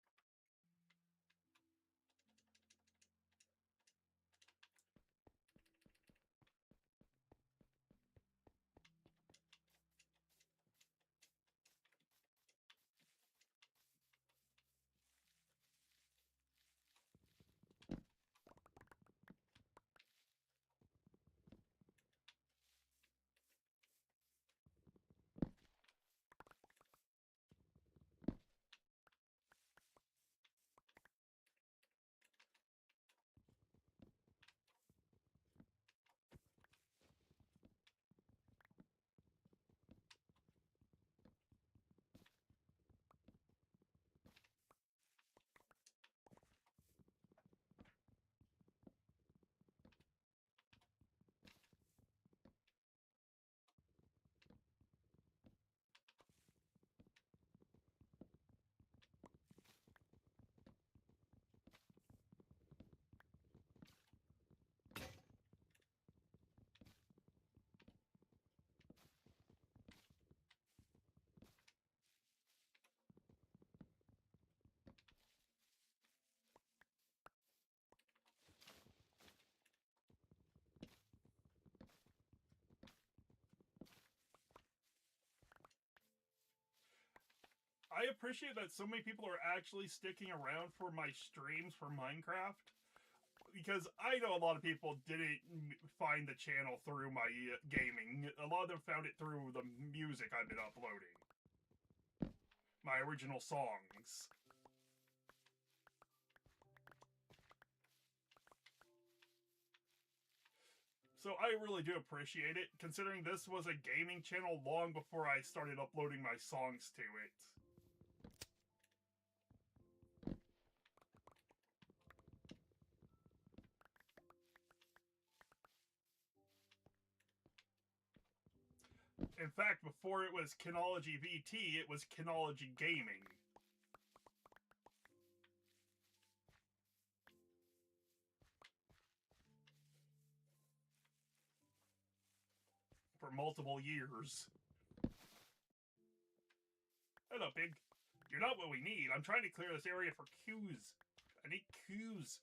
I appreciate that so many people are actually sticking around for my streams for Minecraft. Because I know a lot of people didn't find the channel through my gaming. A lot of them found it through the music I've been uploading. My original songs. So I really do appreciate it, considering this was a gaming channel long before I started uploading my songs to it. In fact, before it was Kinology VT, it was Kinology Gaming. For multiple years. Hello, pig. You're not what we need. I'm trying to clear this area for queues. I need queues.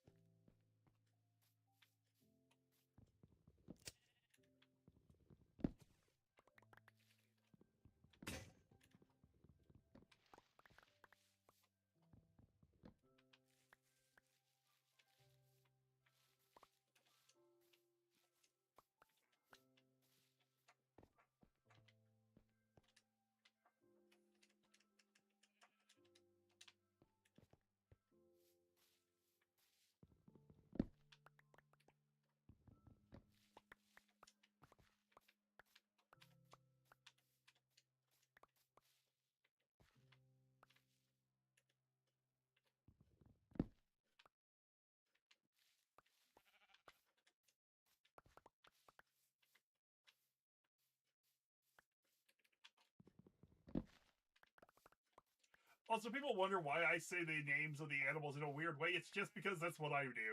Also, people wonder why I say the names of the animals in a weird way. It's just because that's what I do.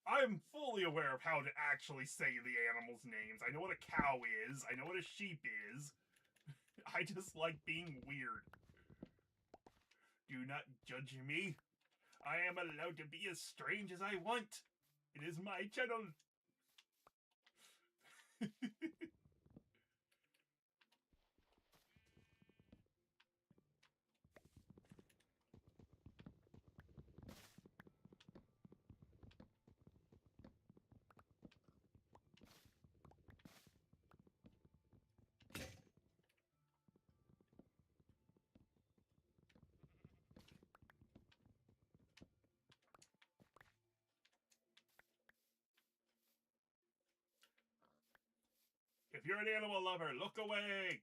I'm fully aware of how to actually say the animals' names. I know what a cow is. I know what a sheep is. I just like being weird. Do not judge me. I am allowed to be as strange as I want. It is my channel. If you're an animal lover, look away.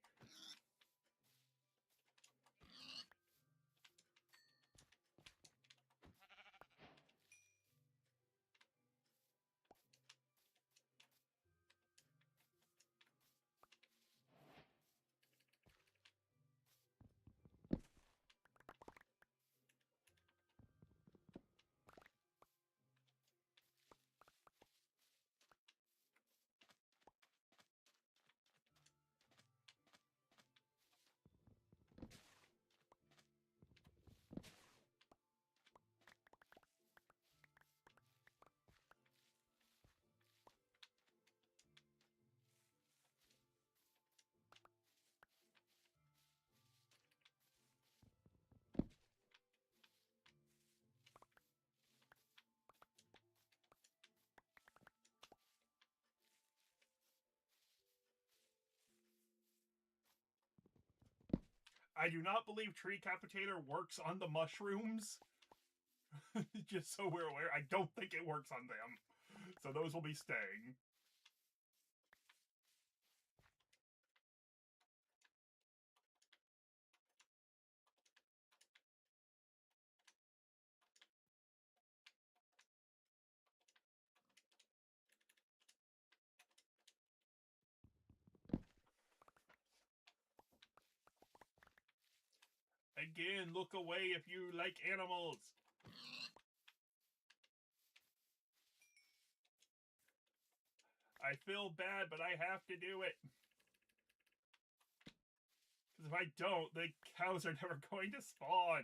I do not believe Tree Capitator works on the mushrooms. Just so we're aware, I don't think it works on them. So those will be staying. Again, look away if you like animals. I feel bad, but I have to do it. Because if I don't, the cows are never going to spawn.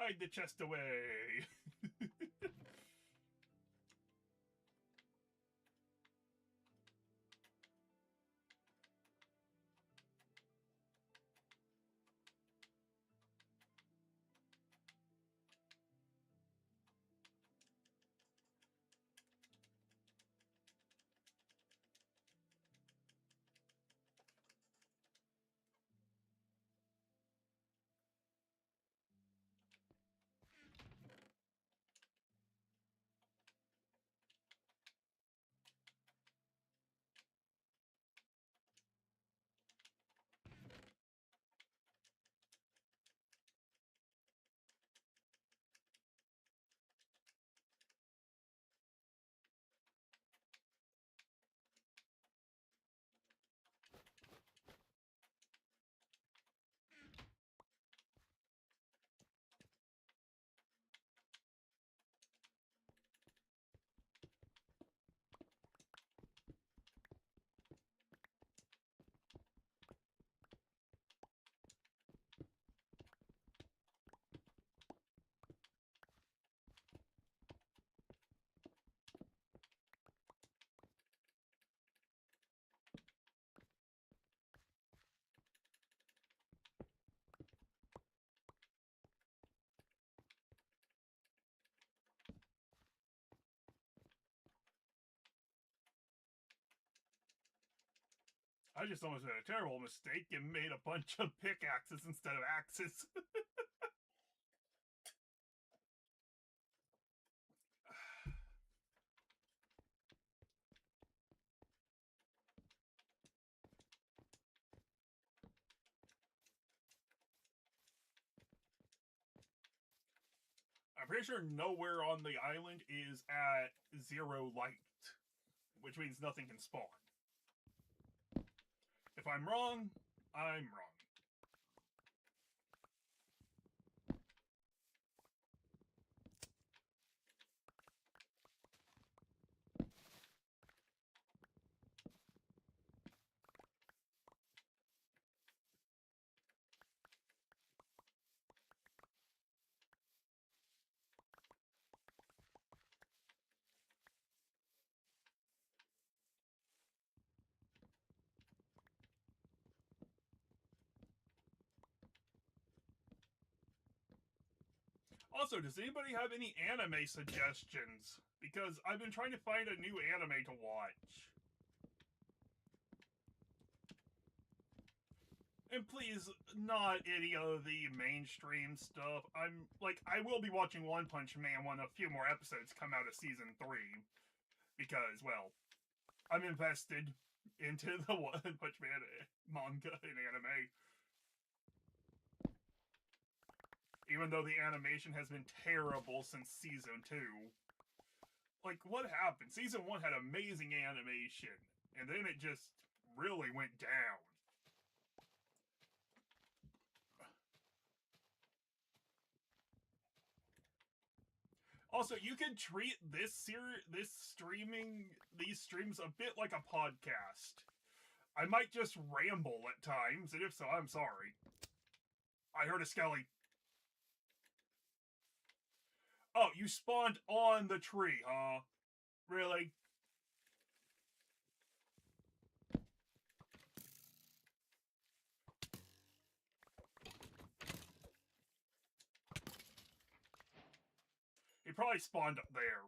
Hide the chest away. I just almost made a terrible mistake and made a bunch of pickaxes instead of axes. I'm pretty sure nowhere on the island is at 0 light, which means nothing can spawn. If I'm wrong, I'm wrong. Also, does anybody have any anime suggestions? Because I've been trying to find a new anime to watch. And please, not any of the mainstream stuff. I will be watching One Punch Man when a few more episodes come out of season 3. Because, well, I'm invested into the One Punch Man manga and anime. Even though the animation has been terrible since season 2. Like, what happened? Season 1 had amazing animation, and then it just really went down. Also, you can treat these streams a bit like a podcast. I might just ramble at times, and if so, I'm sorry. I heard a skelly. Oh, you spawned on the tree, huh? Really? He probably spawned up there.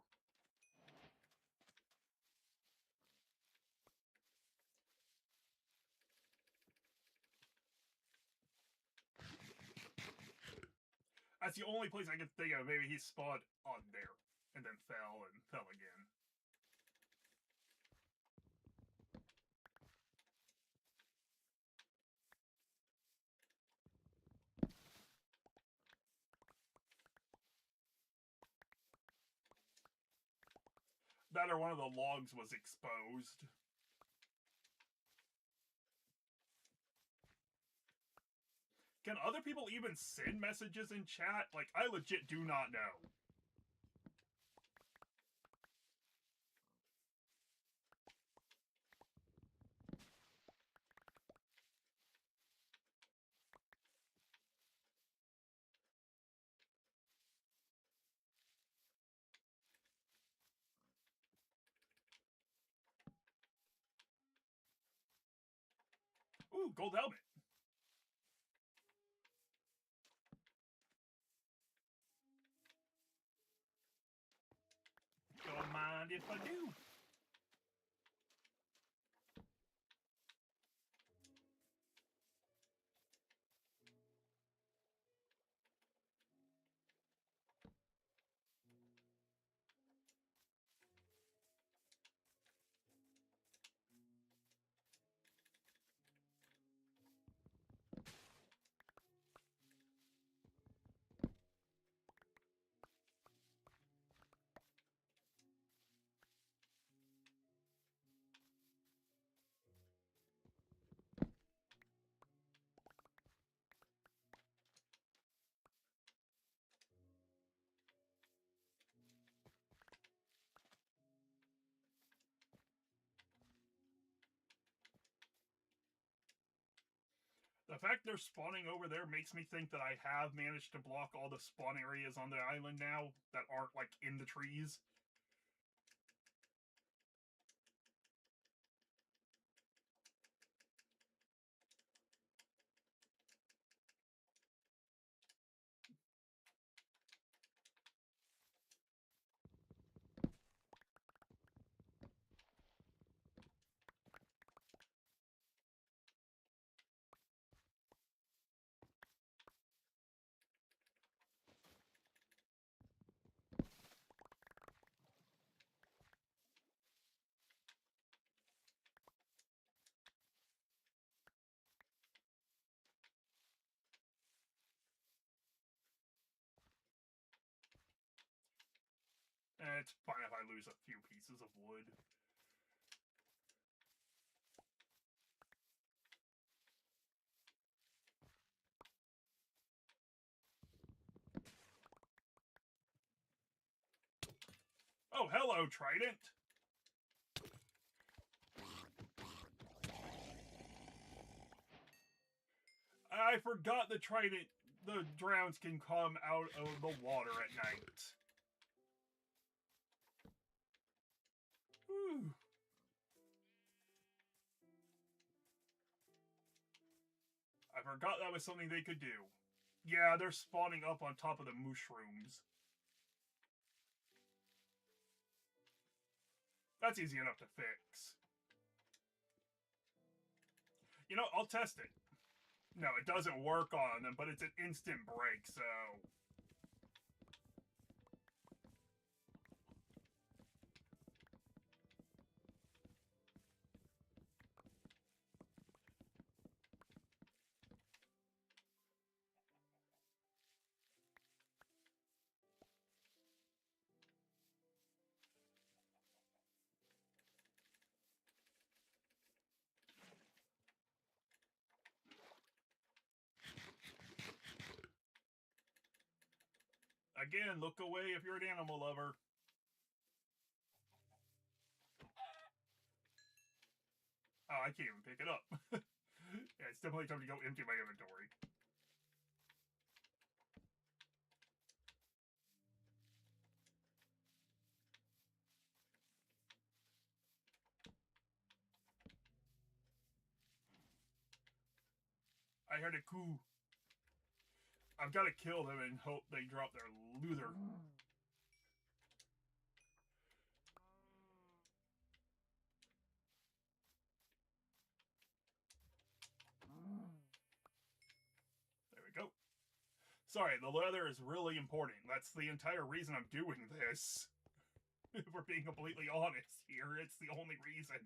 That's the only place I can think of. Maybe he spawned on there and then fell and fell again. That or one of the logs was exposed. Can other people even send messages in chat? Like, I legit do not know. Ooh, gold helmet. Don't mind if I do. The fact they're spawning over there makes me think that I have managed to block all the spawn areas on the island now that aren't, like, in the trees. It's fine if I lose a few pieces of wood. Oh, hello, Trident! I forgot the Trident, the drowns can come out of the water at night. Whew. I forgot that was something they could do. Yeah, they're spawning up on top of the mushrooms. That's easy enough to fix. You know, I'll test it. No, it doesn't work on them, but it's an instant break, so... Again, look away if you're an animal lover. Oh, I can't even pick it up. Yeah, it's definitely time to go empty my inventory. I heard a coo. I've got to kill them and hope they drop their luther. There we go. Sorry, the leather is really important. That's the entire reason I'm doing this. If we're being completely honest here, it's the only reason.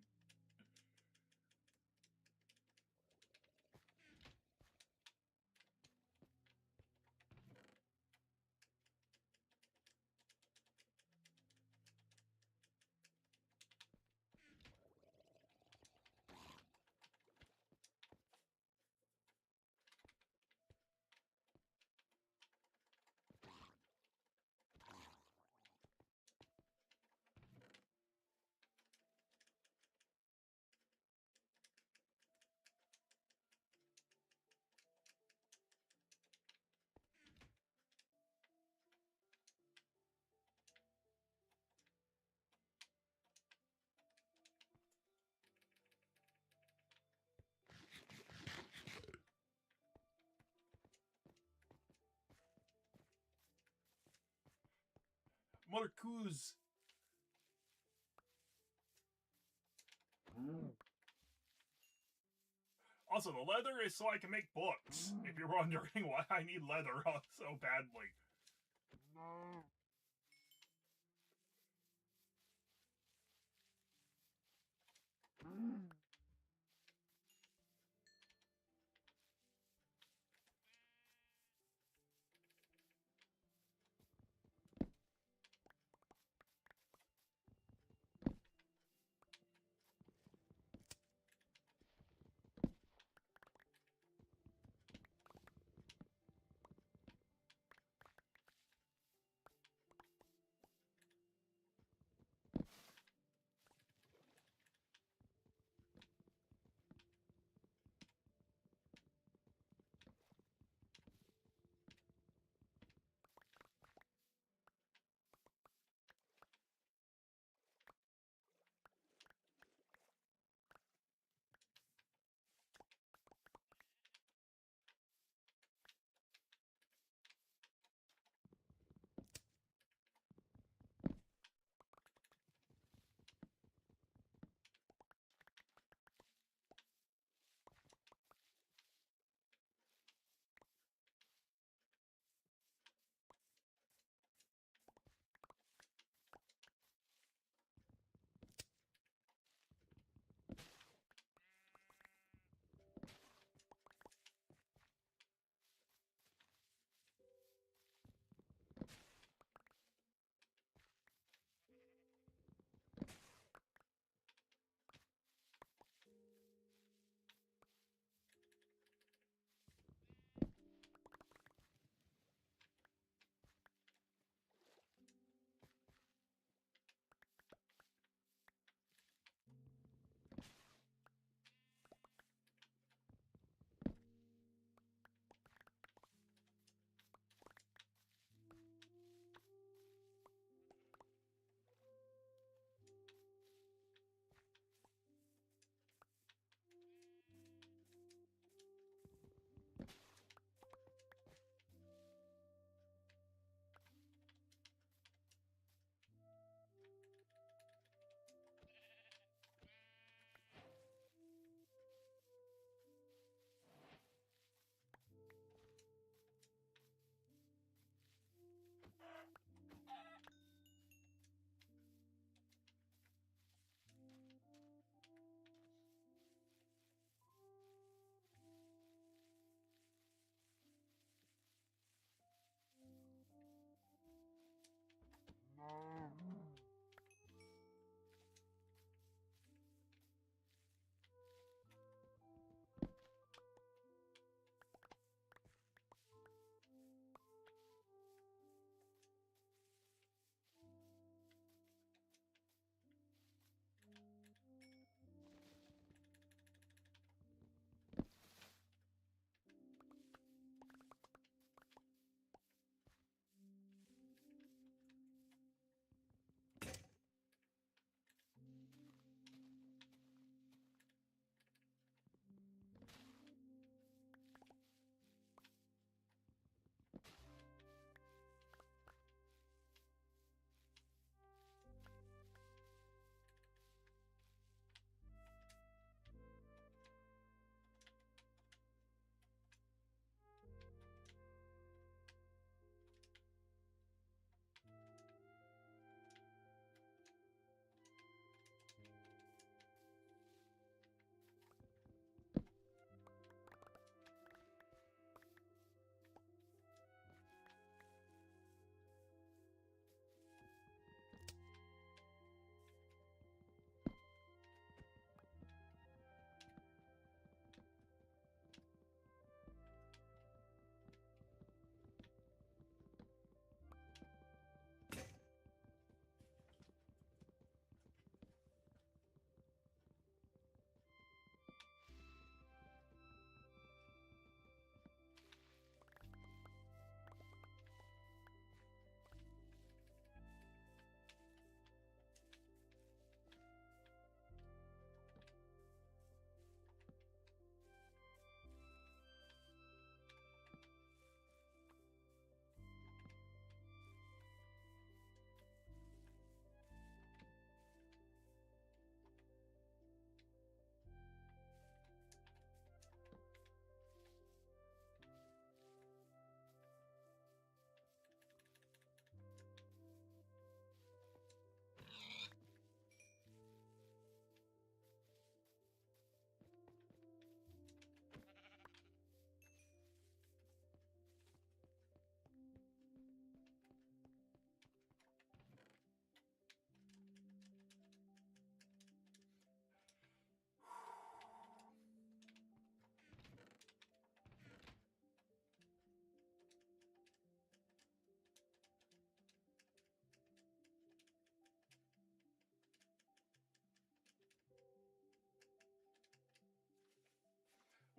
Marcuse. Also, the leather is so I can make books. If you're wondering why I need leather so badly.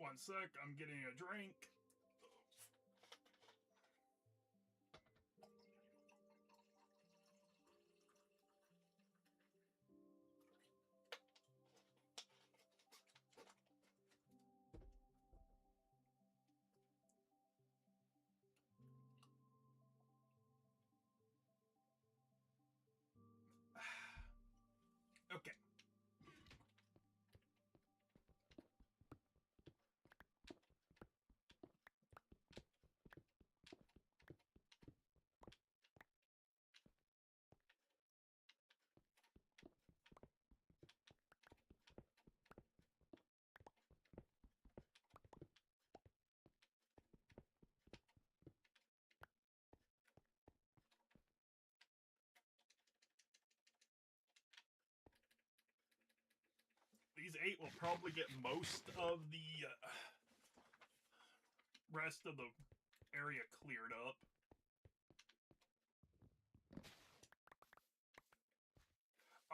1 sec, I'm getting a drink. Okay. These 8 will probably get most of the rest of the area cleared up.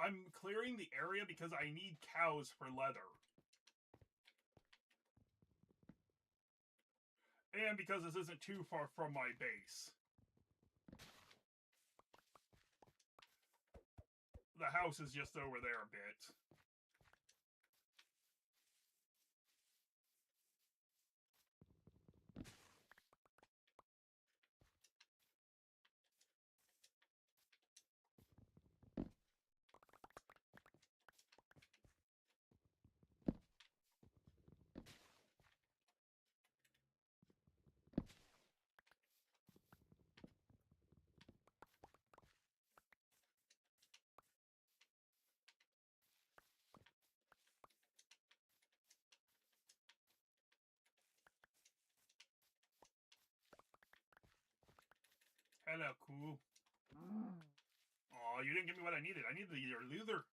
I'm clearing the area because I need cows for leather. And because this isn't too far from my base. The house is just over there a bit. Hello, cool. Aw, you didn't give me what I needed. I needed your leather.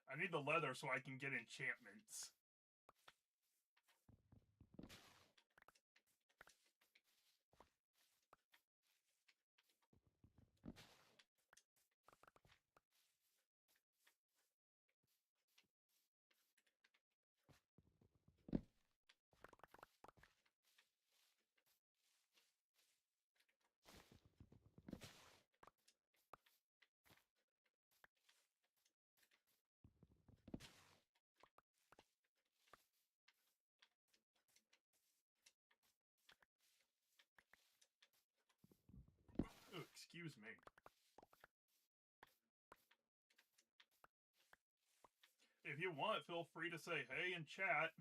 I need the leather so I can get enchantments. Oh, excuse me. If you want, feel free to say hey in chat.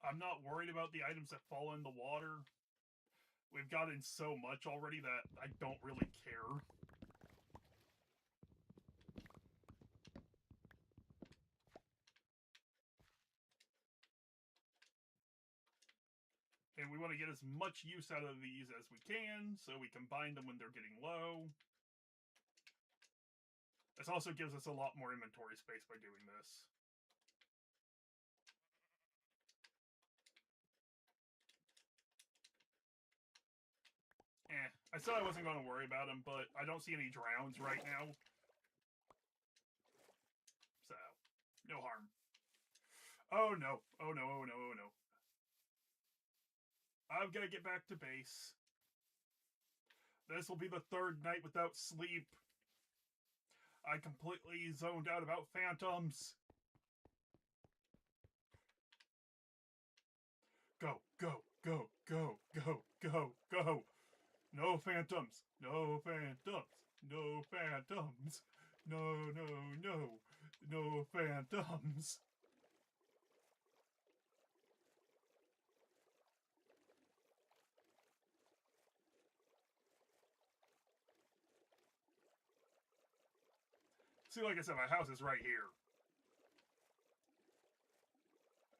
I'm not worried about the items that fall in the water. We've gotten so much already that I don't really care. And we want to get as much use out of these as we can, so we combine them when they're getting low. This also gives us a lot more inventory space by doing this. I said I wasn't going to worry about them, but I don't see any drowns right now. No harm. Oh no. Oh no, oh no, oh no. I've got to get back to base. This will be the third night without sleep. I completely zoned out about phantoms. Go, go, go, go, go, go, go. No phantoms. No phantoms. No phantoms. No, no, no. No phantoms. See, like I said, my house is right here.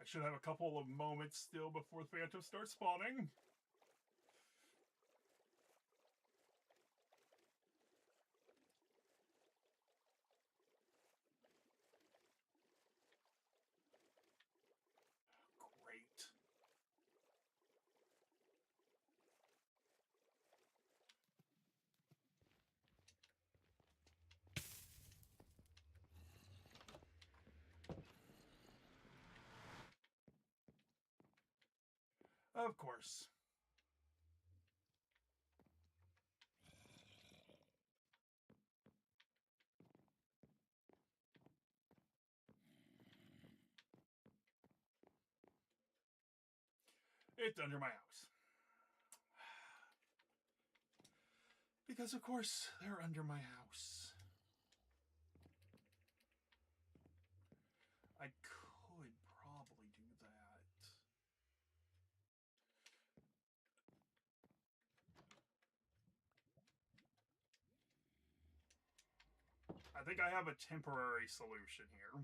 I should have a couple of moments still before the phantoms start spawning. Great. Of course. It's under my house. Because, of course, they're under my house. I could probably do that. I think I have a temporary solution here.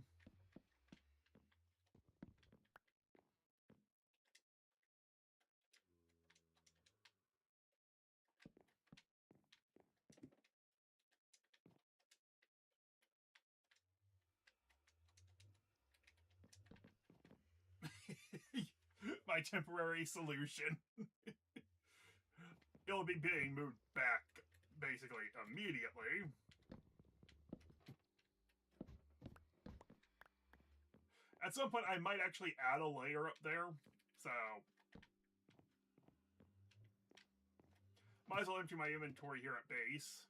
My temporary solution. It'll be being moved back, basically, immediately. At some point, I might actually add a layer up there, so... Might as well empty my inventory here at base.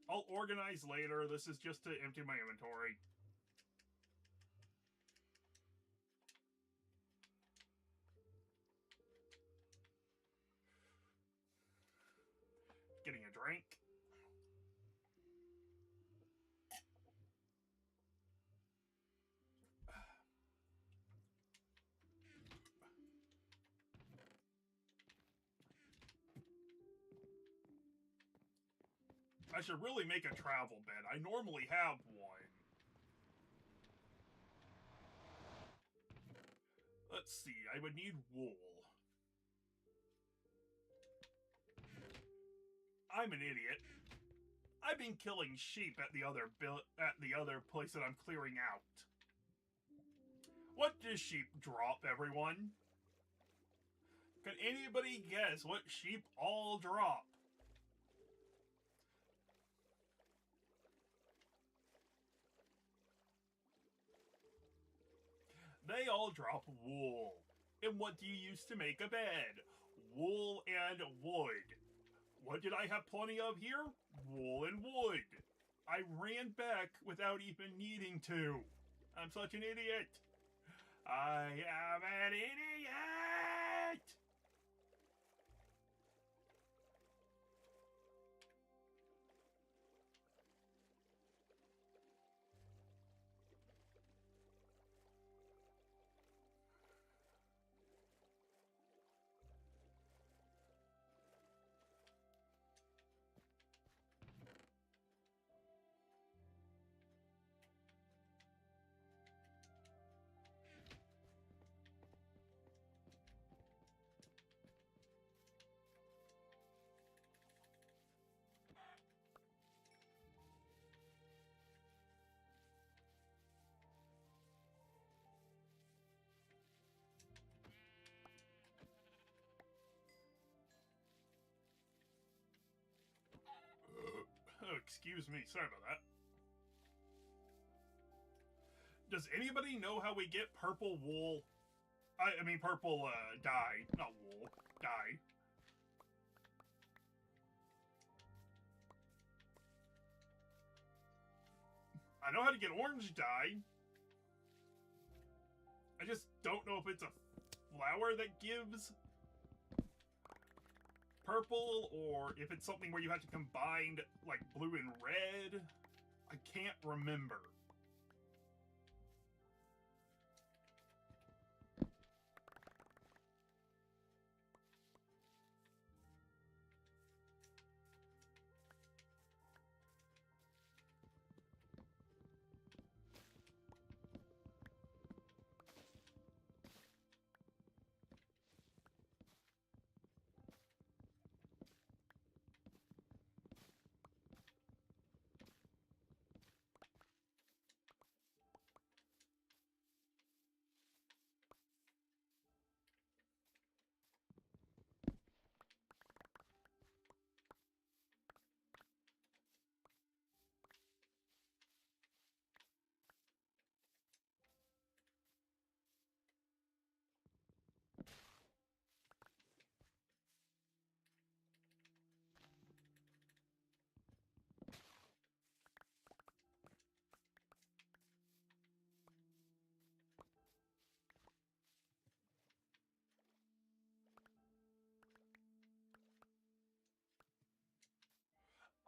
I'll organize later. This is just to empty my inventory. Getting a drink. I should really make a travel bed. I normally have one. Let's see. I would need wool. I'm an idiot. I've been killing sheep at the other place that I'm clearing out. What does sheep drop, everyone? Can anybody guess what sheep all drop? They all drop wool. And what do you use to make a bed? Wool and wood. What did I have plenty of here? Wool and wood. I ran back without even needing to. I'm such an idiot. I am an idiot! Excuse me, sorry about that. Does anybody know how we get purple wool? I mean purple, dye. Not wool. Dye. I know how to get orange dye. I just don't know if it's a flower that gives purple, or if it's something where you have to combine, like, blue and red. I can't remember.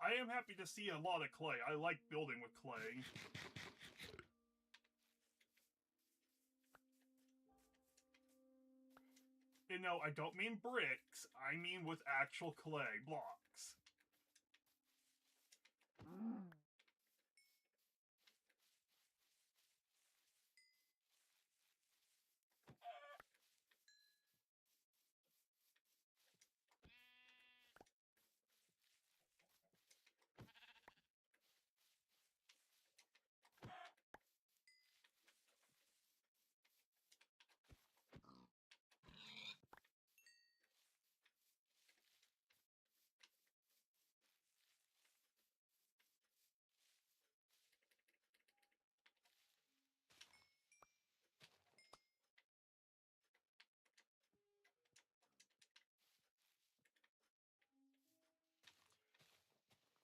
I am happy to see a lot of clay. I like building with clay. And no, I don't mean bricks. I mean with actual clay blocks.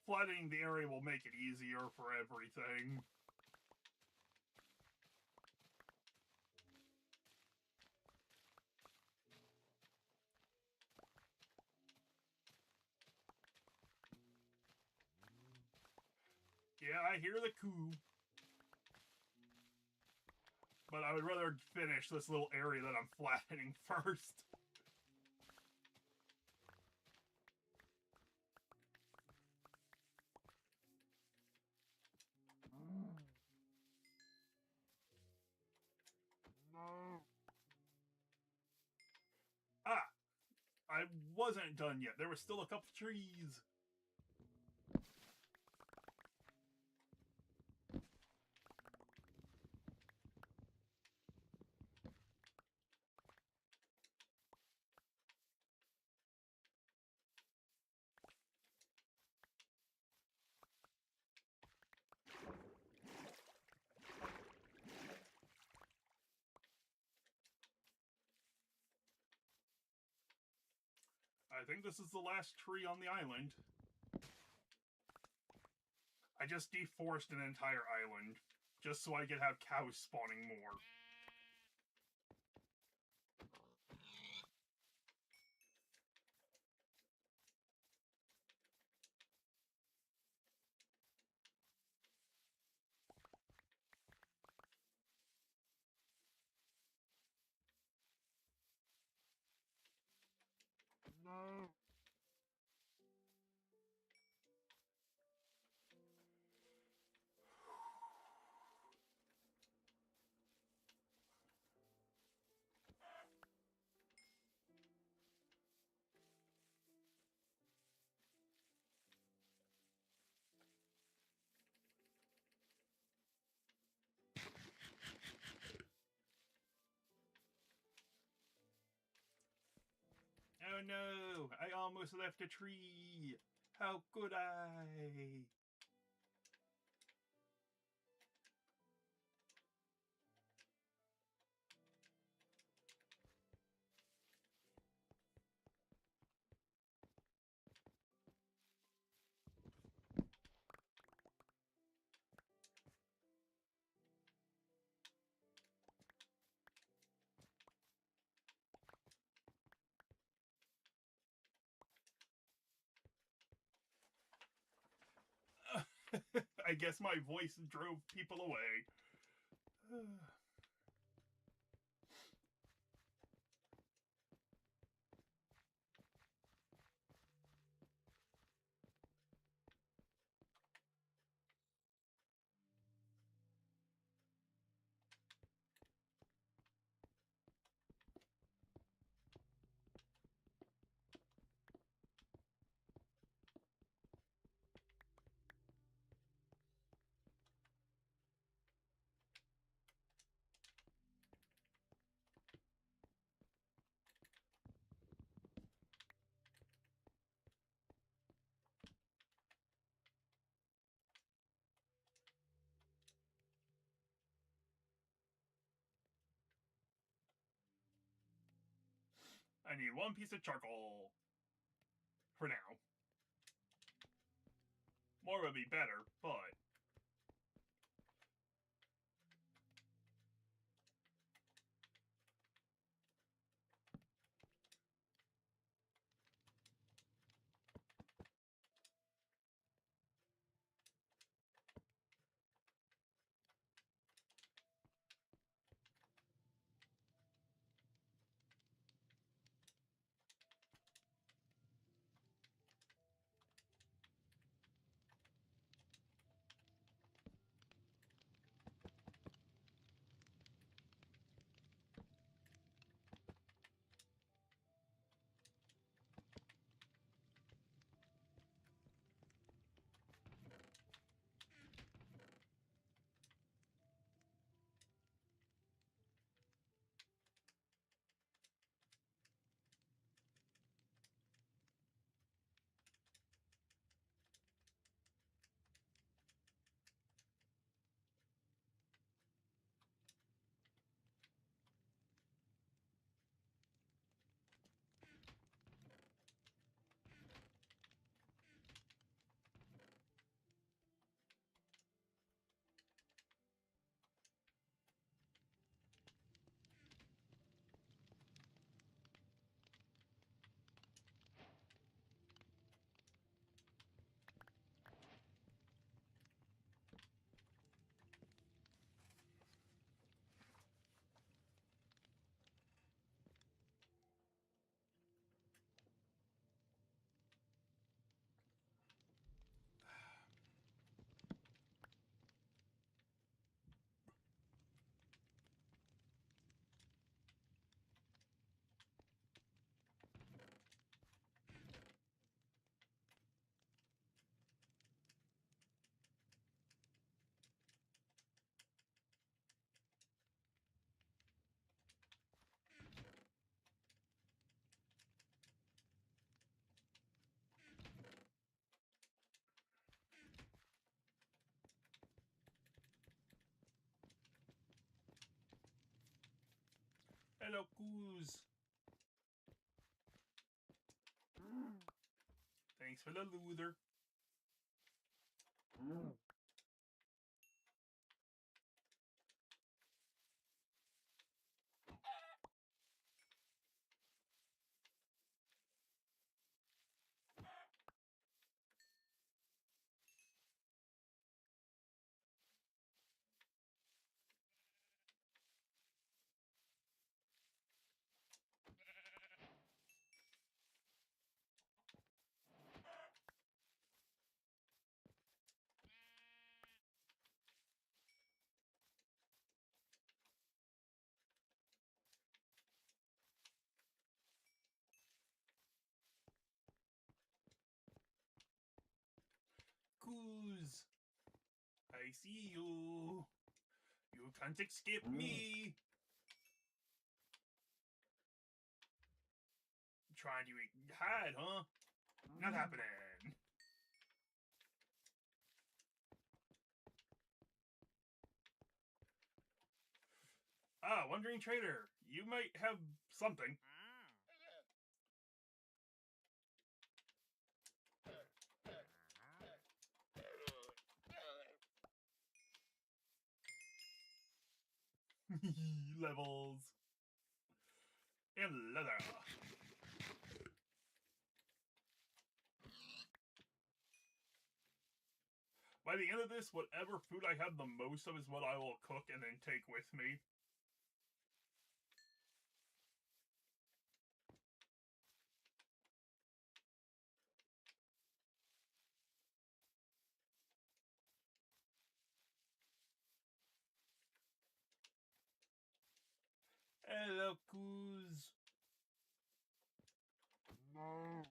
Flooding the area will make it easier for everything. Yeah, I hear the coo. But I would rather finish this little area that I'm flattening first. Ah! I wasn't done yet. There were still a couple trees. I think this is the last tree on the island. I just deforested an entire island, just so I could have cows spawning more. No. Oh no, I almost left a tree. How could I? I guess my voice drove people away. I need 1 piece of charcoal. For now. More would be better, but... Hello, Goose. Thanks for the loser. Goose. I see you. You can't escape me. Trying to hide, huh? Not happening. Ah, Wandering Trader. You might have something. Levels. And leather. By the end of this, whatever food I have the most of is what I will cook and then take with me. Hello, Coos. No.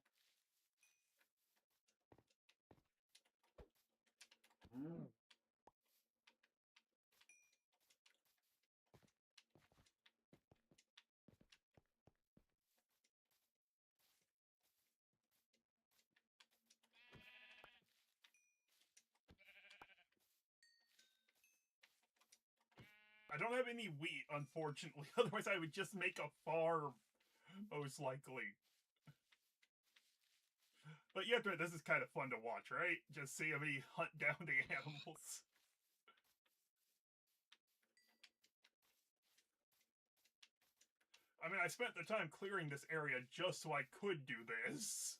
I don't have any wheat, unfortunately. Otherwise, I would just make a farm, most likely. But yeah, this is kind of fun to watch, right? Just seeing me hunt down the animals. I mean, I spent the time clearing this area just so I could do this.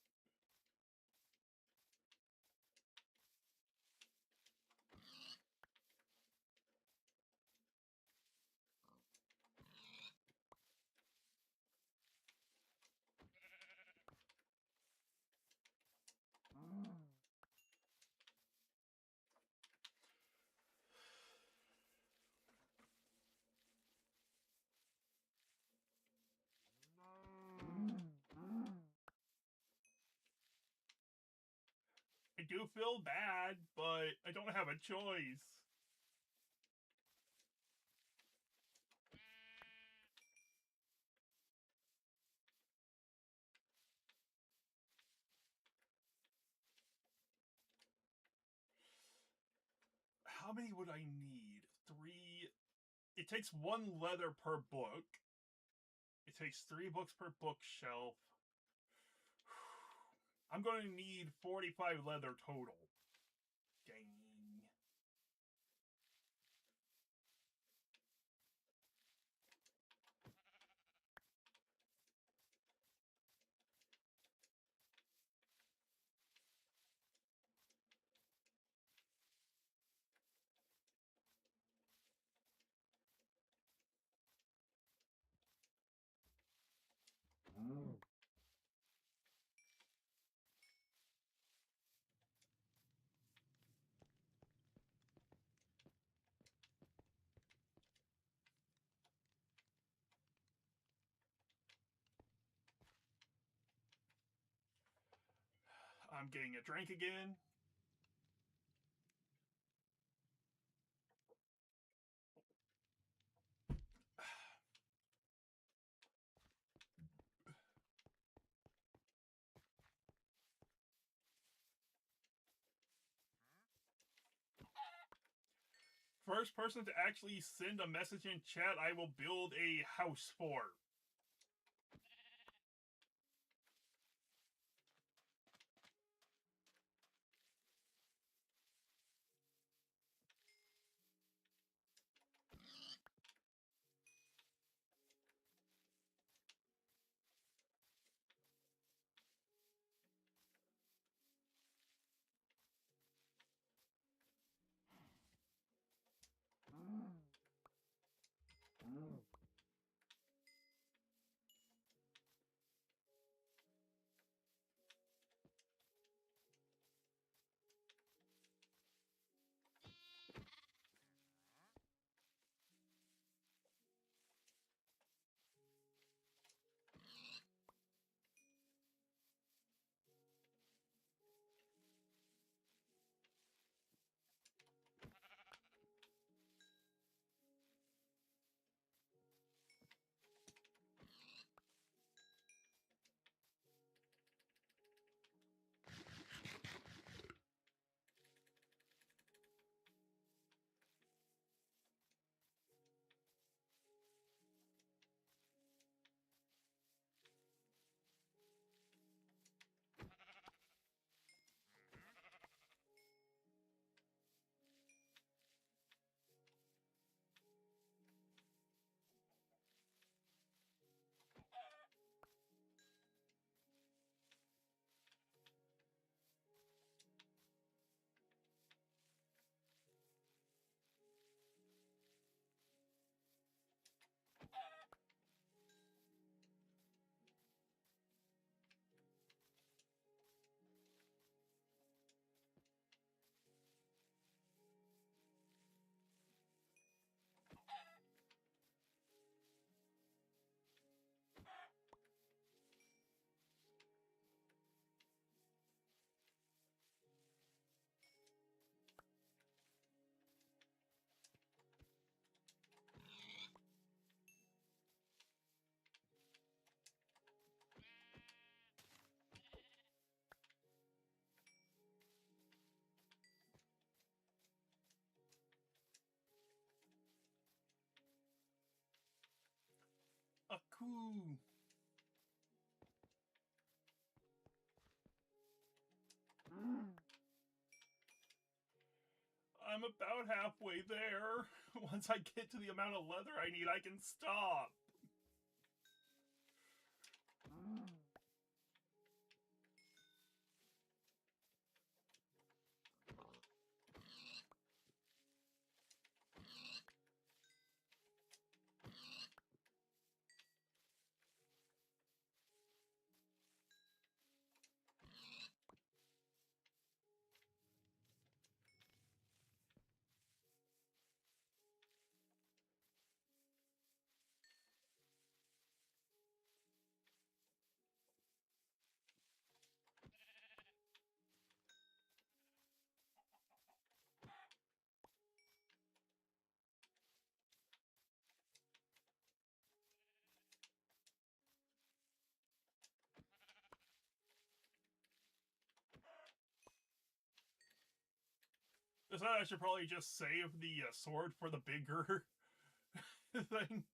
I do feel bad, but I don't have a choice. How many would I need? 3. It takes 1 leather per book. It takes 3 books per bookshelf. I'm going to need 45 leather total. Dang. I'm getting a drink again. First person to actually send a message in chat, I will build a house for. cuckoo. I'm about halfway there. Once I get to the amount of leather I need, I can stop. So I should probably just save the sword for the bigger things.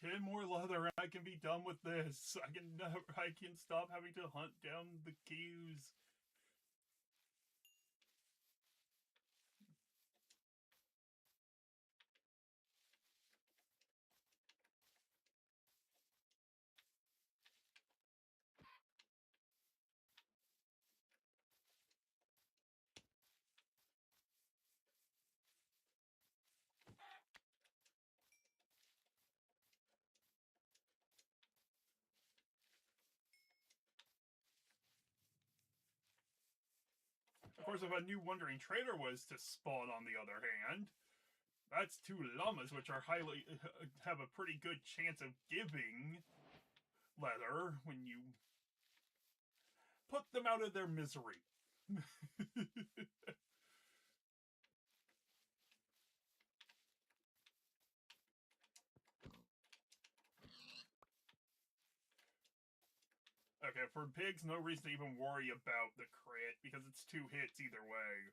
10 more leather and I can be done with this. I can stop having to hunt down the cues. Of course, if a new wandering trader was to spawn, on the other hand, that's 2 llamas, which are have a pretty good chance of giving leather when you put them out of their misery. Okay, for pigs, no reason to even worry about the crit, because it's 2 hits either way.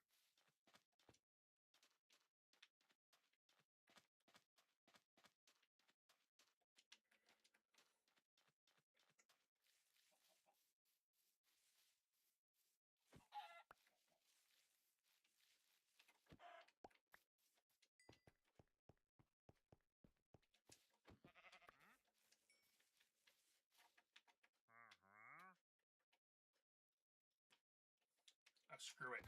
Oh, screw it.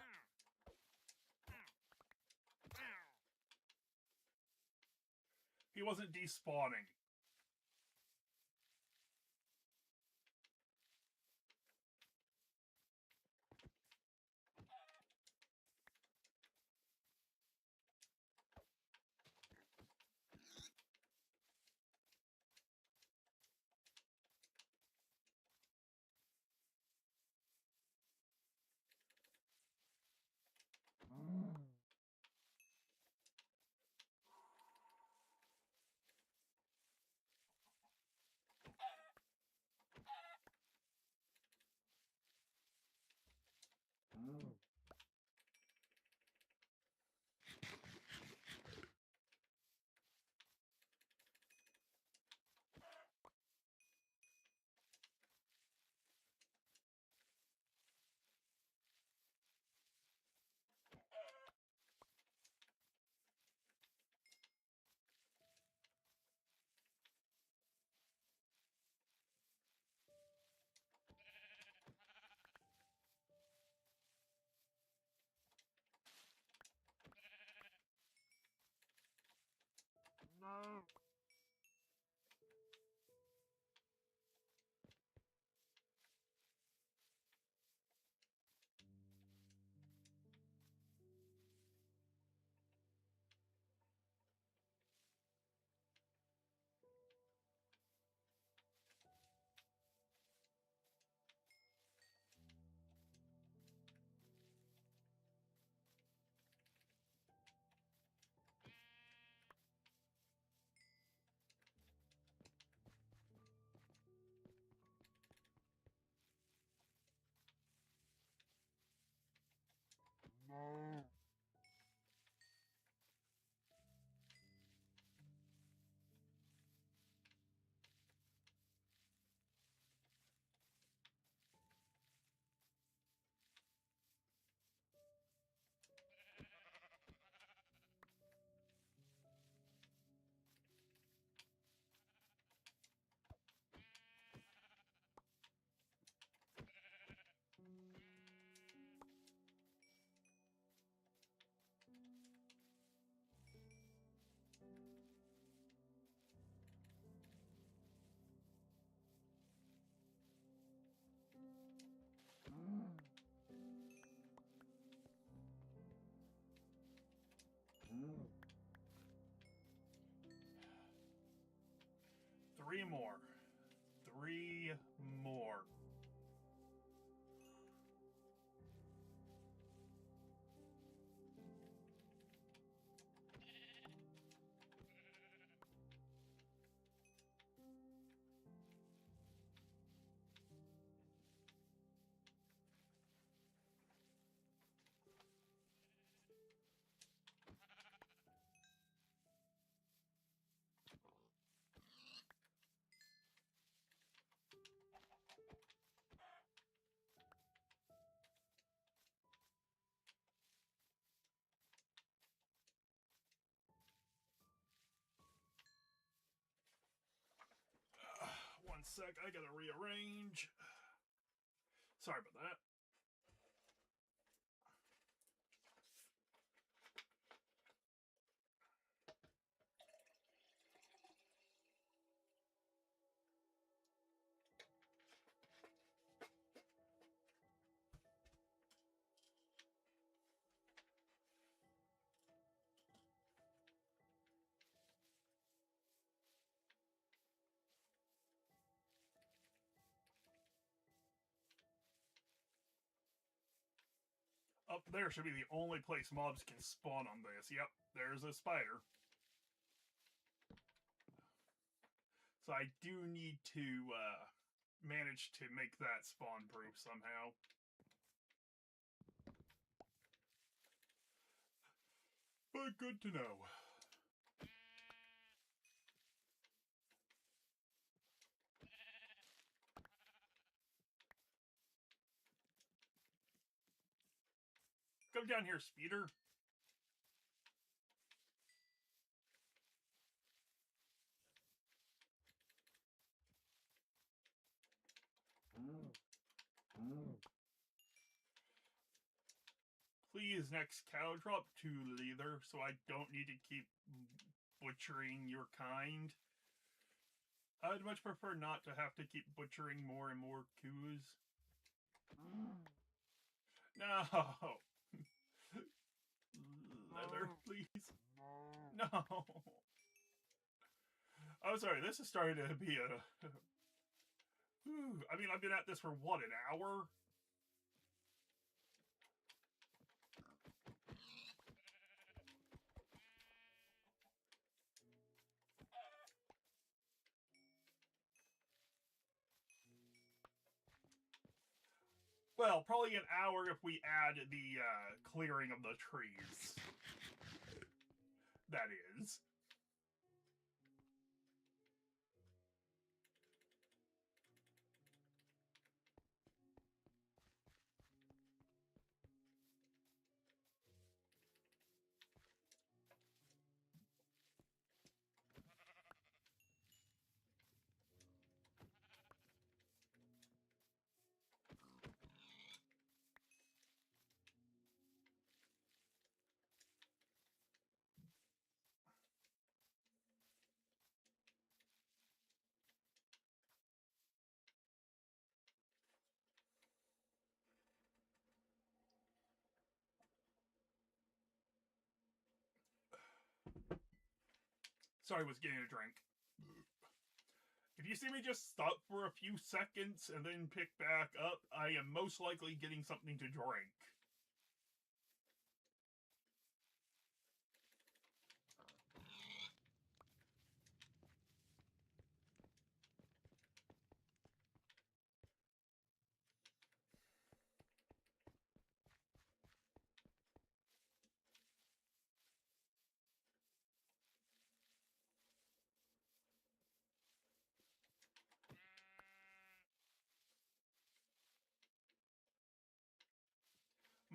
He wasn't despawning. No. No. Three more. 3 more. sec, I gotta rearrange. Sorry about that. Up there should be the only place mobs can spawn on this. Yep, there's a spider. So I do need to manage to make that spawn proof somehow. But good to know. Come down here, speeder. Please, next cow, drop 2 leather so I don't need to keep butchering your kind. I'd much prefer not to have to keep butchering more and more coos. No! Leather, please. No! I'm sorry, this is starting to be a... I mean, I've been at this for, what, an hour? Well, probably an hour if we add the clearing of the trees. That is. Sorry, I was getting a drink. If you see me just stop for a few seconds and then pick back up, I am most likely getting something to drink.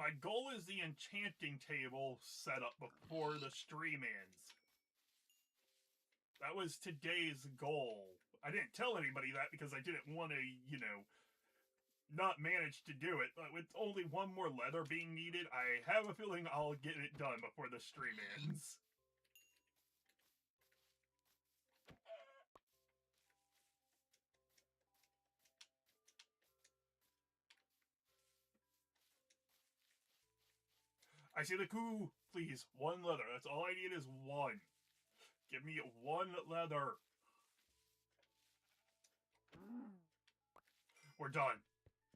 My goal is the enchanting table set up before the stream ends. That was today's goal. I didn't tell anybody that because I didn't want to, you know, not manage to do it. But with only one more leather being needed, I have a feeling I'll get it done before the stream ends. I see the coup. Please, 1 leather. That's all I need is 1. Give me 1 leather. We're done.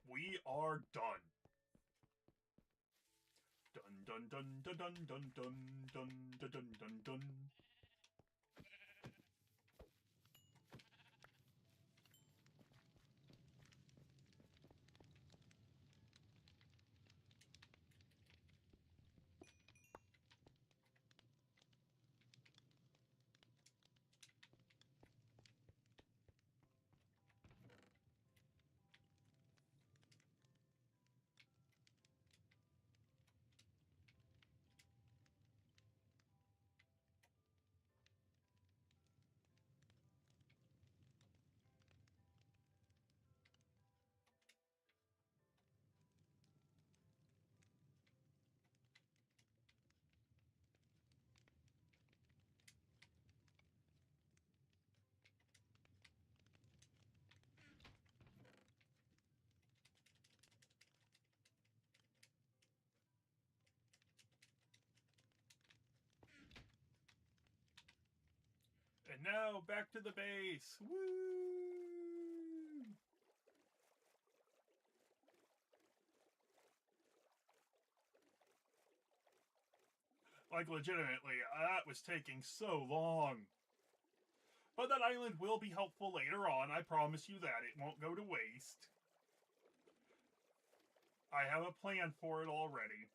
We are done. Dun dun dun dun dun dun dun dun dun dun dun. And now, back to the base! Woo! Like, legitimately, that was taking so long. But that island will be helpful later on, I promise you that. It won't go to waste. I have a plan for it already.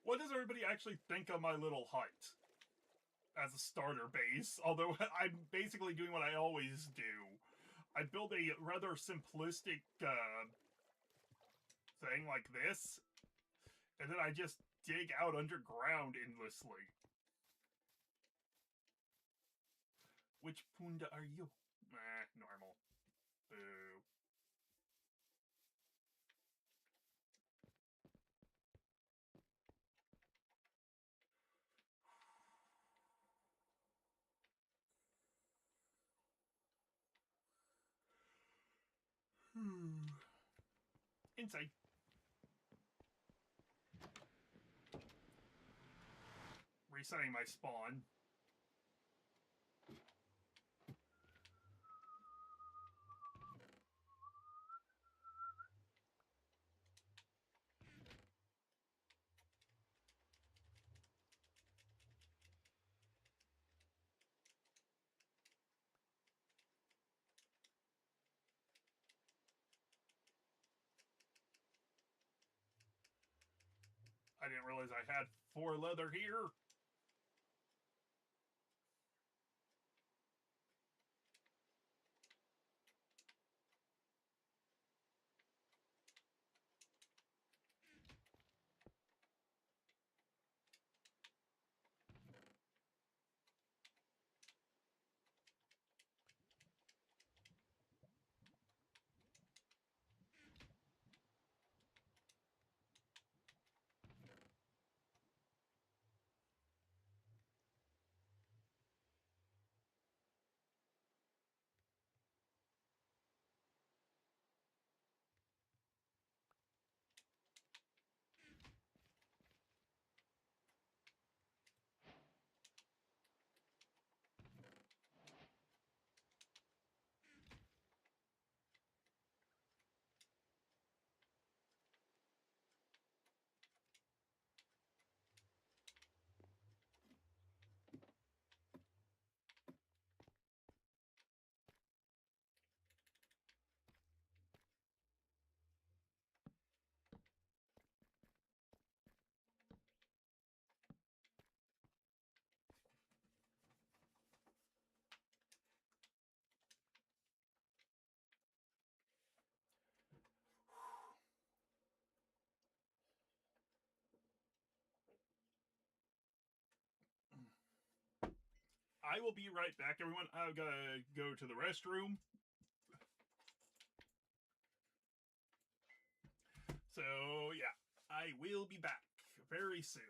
What does everybody actually think of my little hut as a starter base? Although I'm basically doing what I always do. I build a rather simplistic thing like this, and then I just dig out underground endlessly. Which punda are you? Normal. Boo. Inside. Resetting my spawn. I didn't realize I had 4 leather here. I will be right back, everyone. I've got to go to the restroom. So, yeah, I will be back very soon.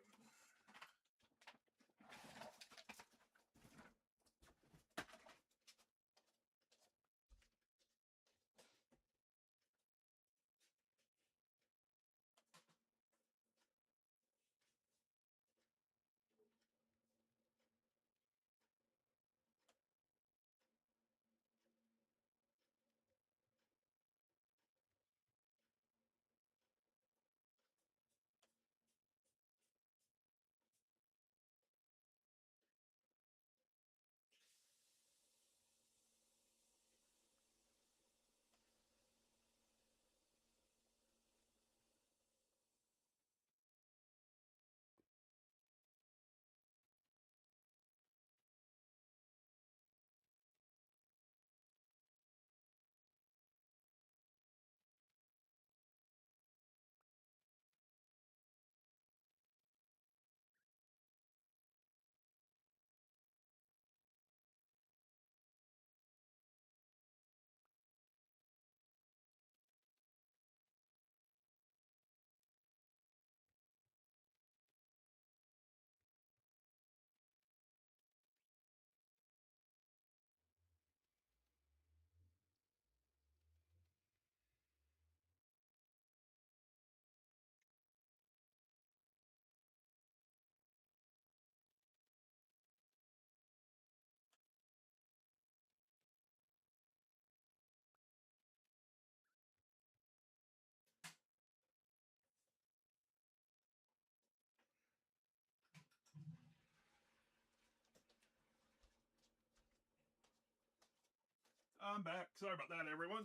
I'm back. Sorry about that, everyone.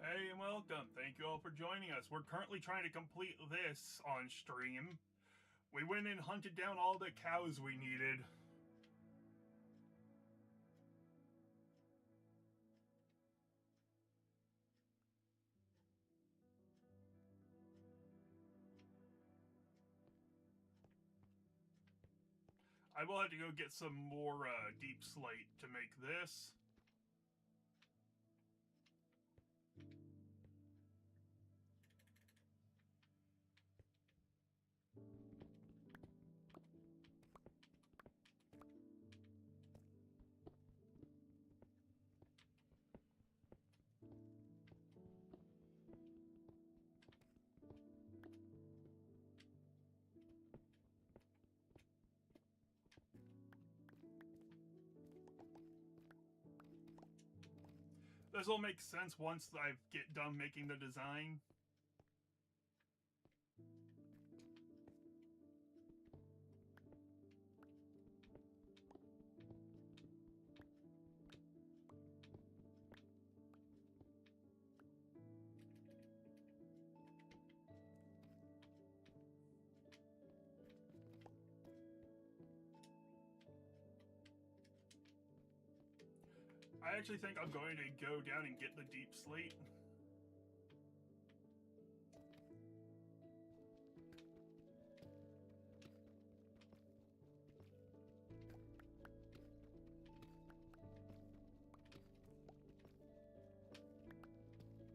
Hey and welcome. Thank you all for joining us. We're currently trying to complete this on stream. We went and hunted down all the cows we needed. I will have to go get some more deep slate to make this. This will make sense once I get done making the design. I actually think I'm going to go down and get the deep slate.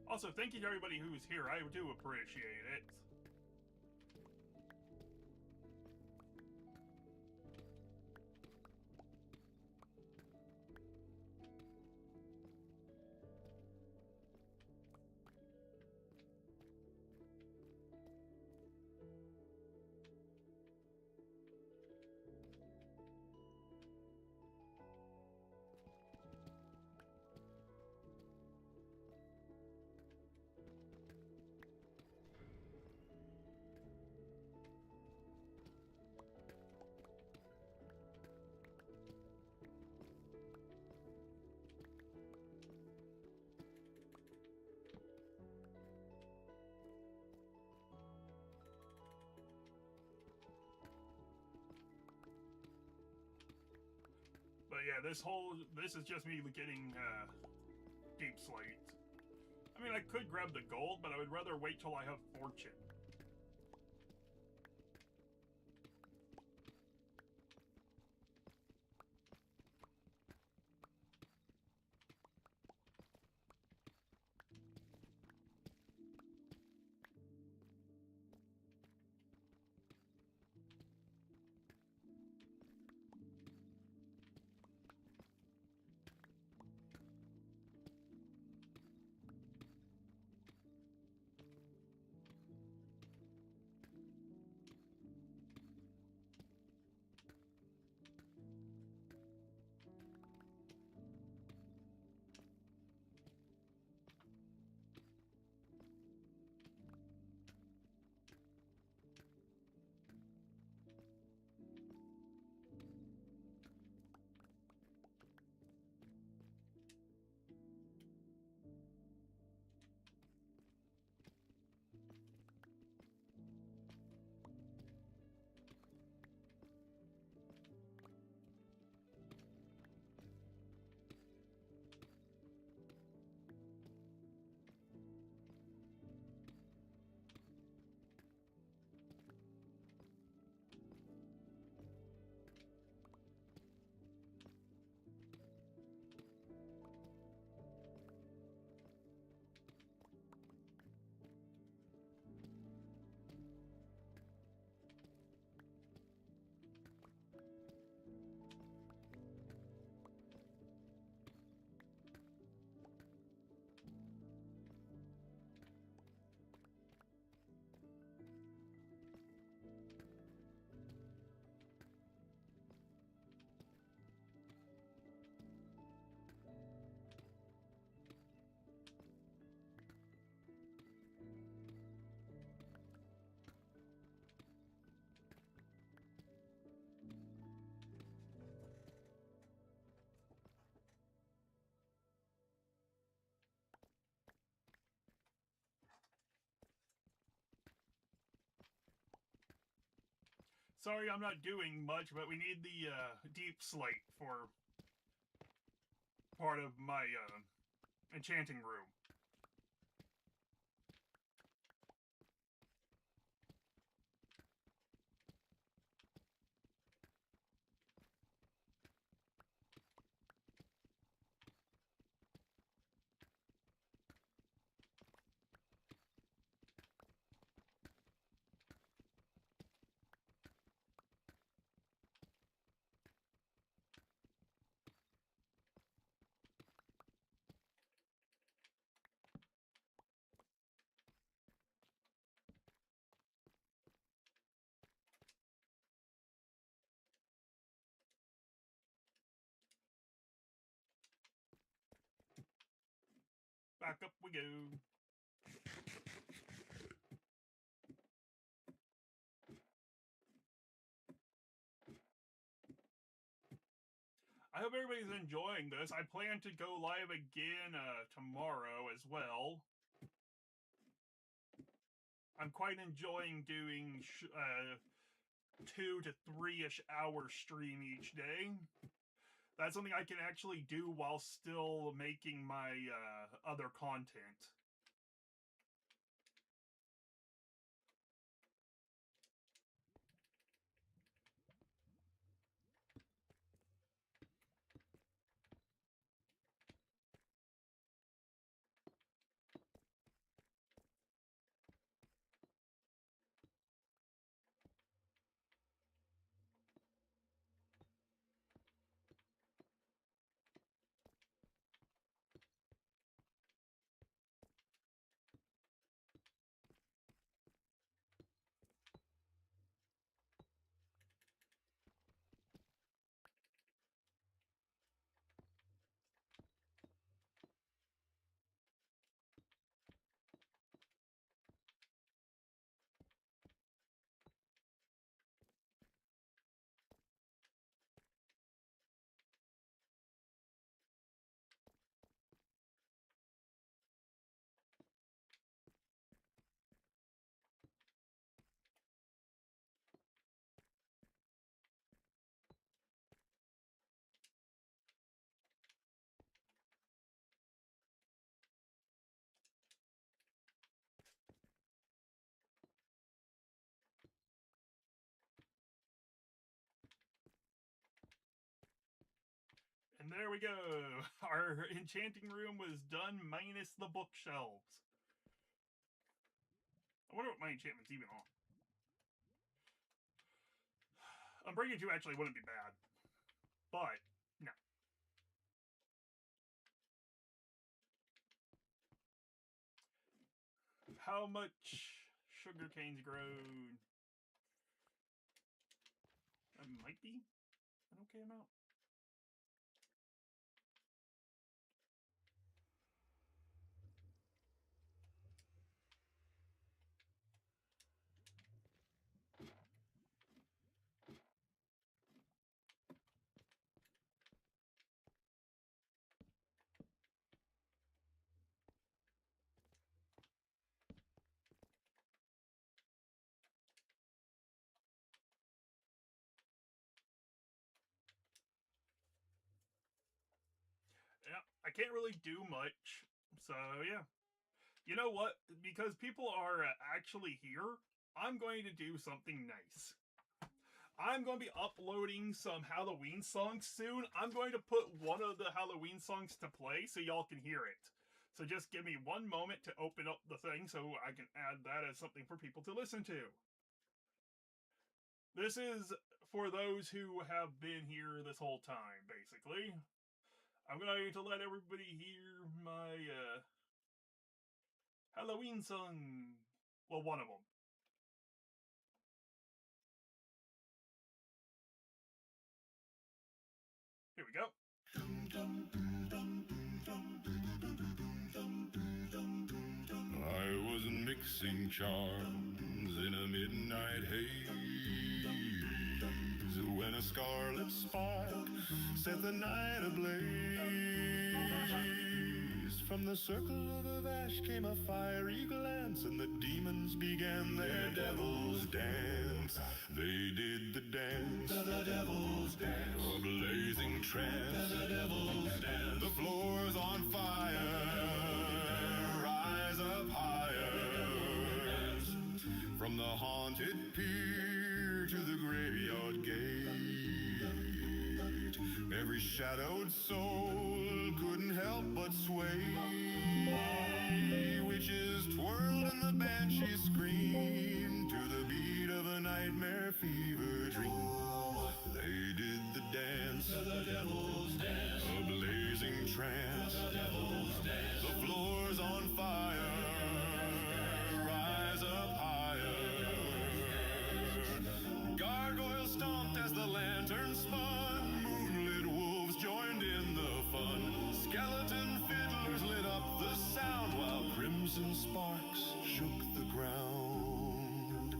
Also, thank you to everybody who's here. I do appreciate it. But yeah, this is just me getting deep slate. I mean, I could grab the gold, but I would rather wait till I have fortune. Sorry I'm not doing much, but we need the deep slate for part of my enchanting room. Back up we go. I hope everybody's enjoying this. I plan to go live again tomorrow as well. I'm quite enjoying doing 2 to 3-ish hour stream each day. That's something I can actually do while still making my other content. And there we go. Our enchanting room was done minus the bookshelves. I wonder what my enchantment's even on. Unbreaking 2 actually wouldn't be bad. But, no. How much sugar canes grown? That might be an okay amount. Yeah, I can't really do much. So, yeah. You know what? Because people are actually here, I'm going to do something nice. I'm going to be uploading some Halloween songs soon. I'm going to put one of the Halloween songs to play so y'all can hear it. So just give me one moment to open up the thing so I can add that as something for people to listen to. This is for those who have been here this whole time, basically. I'm going to let everybody hear my Halloween song. Well, one of them. Here we go. I was mixing charms in a midnight haze when a scarlet spark set the night ablaze. From the circle of the ash came a fiery glance, and the demons began their devil's dance. They did the dance, the devil's dance, a blazing trance, the devil's dance. The floor's on fire, rise up higher. From the haunted pier to the graveyard gate, every shadowed soul couldn't help but sway. Witches twirled and the banshees screamed to the beat of a nightmare fever dream. They did the dance, the devil's dance, a blazing trance, the devil's dance. The floor's on fire, rise up higher. Gargoyles stomped as the lantern spun, moonlit wolves joined in the fun. Skeleton fiddlers lit up the sound while crimson sparks shook the ground.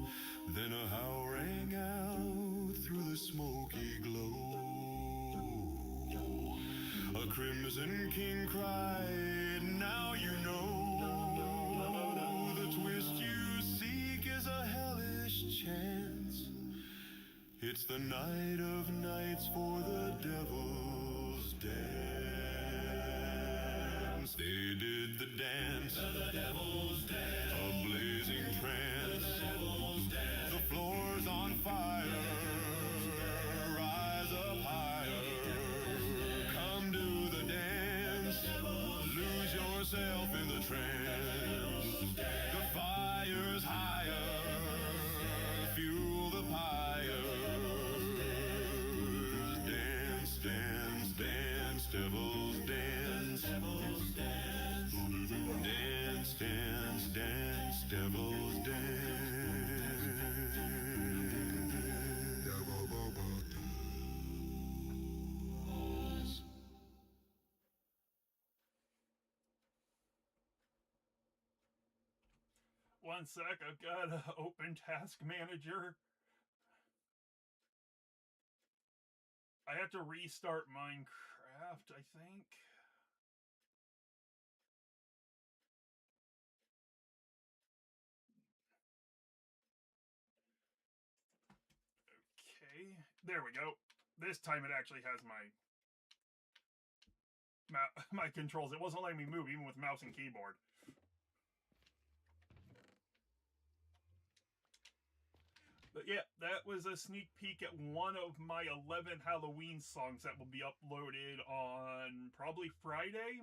Then a howl rang out through the smoky glow. A crimson king cried, now you know. The twist you seek is a hellish chance. It's the night of nights for the devil's dance. They did the dance, the devil's dance, a blazing trance, the devil's dance. The floor's on fire, rise up higher. Come do the dance, lose yourself in the trance. The fire's higher, fuel the pyre. Dance, dance, dance, devil's dance. Dance, dance, dance, devil's dance. One sec, I've got an open task manager. I have to restart Minecraft, I think. Okay, there we go. This time it actually has my controls. It wasn't letting me move even with mouse and keyboard. But yeah, that was a sneak peek at one of my 11 Halloween songs that will be uploaded on probably Friday.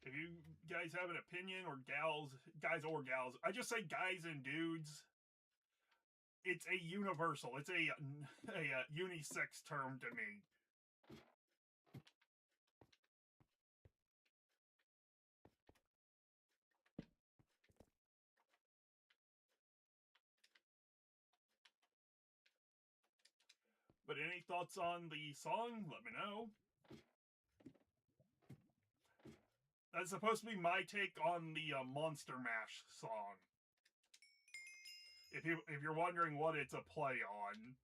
If you guys have an opinion, or guys or gals, I just say guys and dudes. It's a universal, it's a unisex term to me. But any thoughts on the song? Let me know. That's supposed to be my take on the Monster Mash song. If you're wondering what it's a play on.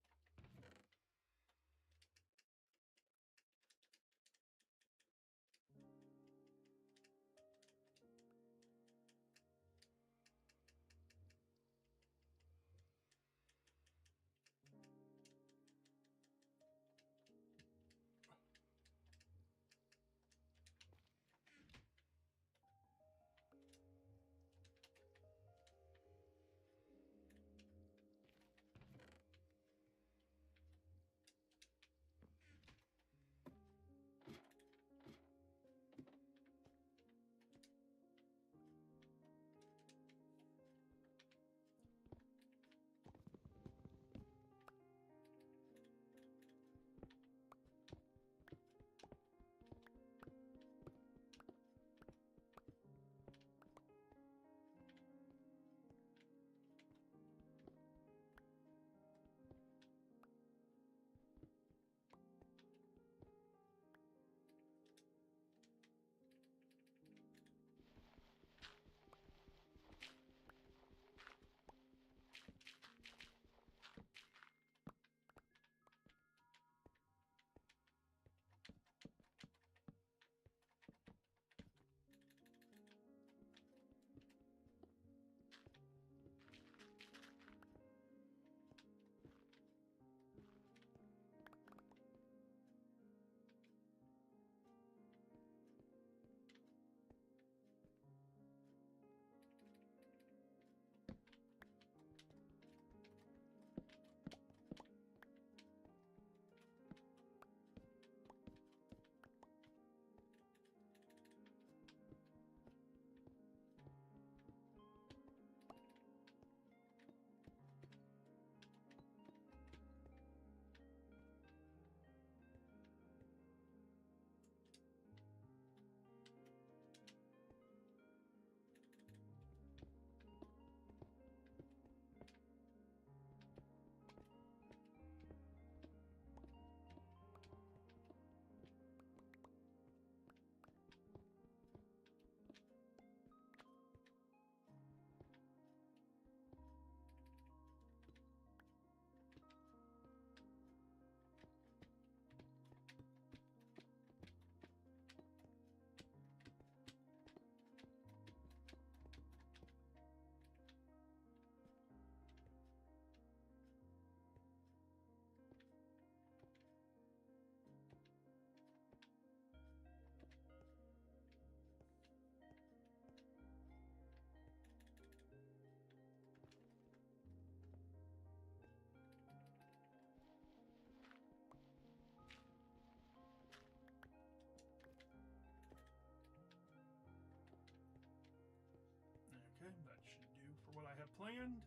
land?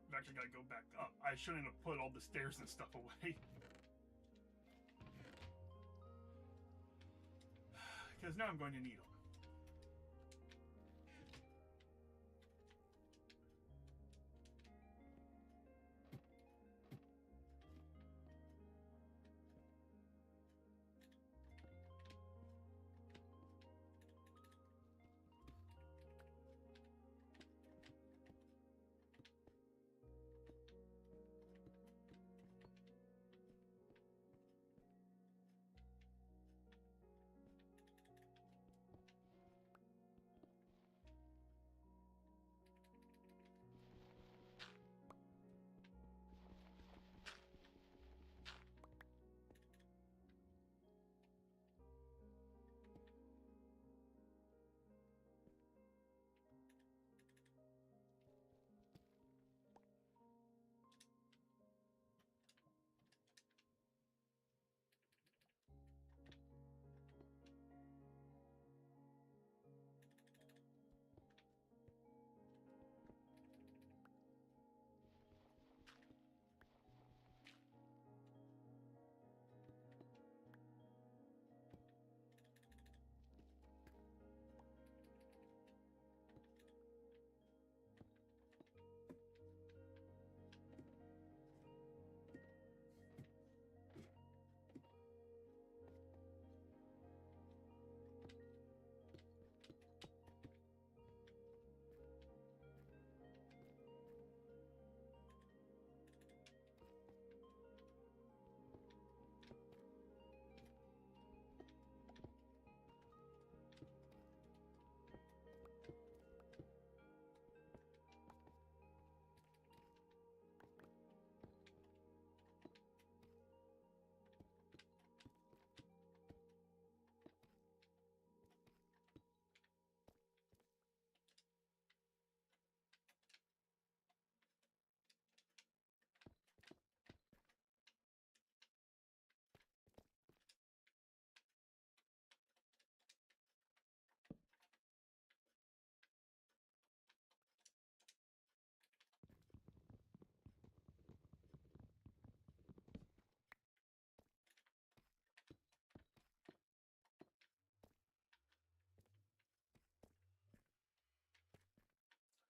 I've actually got to go back up. I shouldn't have put all the stairs and stuff away. Because now I'm going to need them.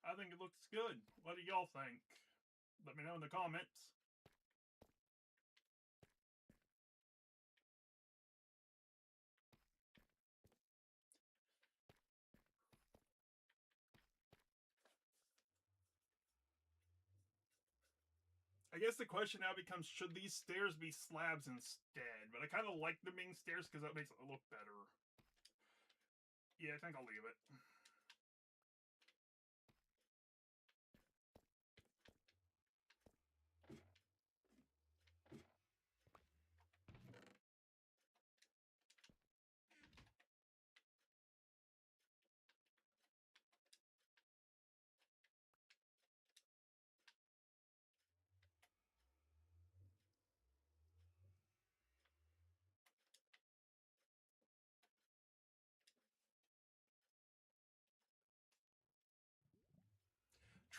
I think it looks good. What do y'all think? Let me know in the comments. I guess the question now becomes, should these stairs be slabs instead? But I kind of like them being stairs because that makes it look better. Yeah, I think I'll leave it.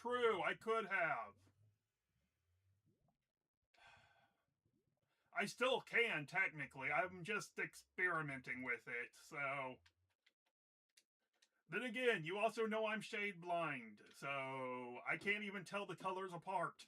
True, I could have. I still can, technically. I'm just experimenting with it, so... Then again, you also know I'm shade blind, so I can't even tell the colors apart.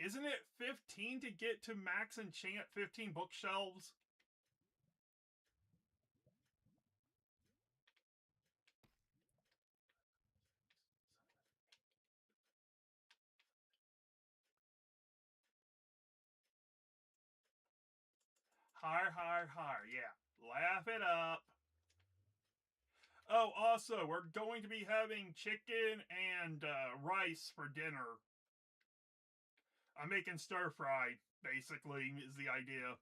Isn't it 15 to get to max enchant 15 bookshelves? Higher, yeah. Laugh it up. Oh, also, we're going to be having chicken and rice for dinner. I'm making stir fry, basically, is the idea.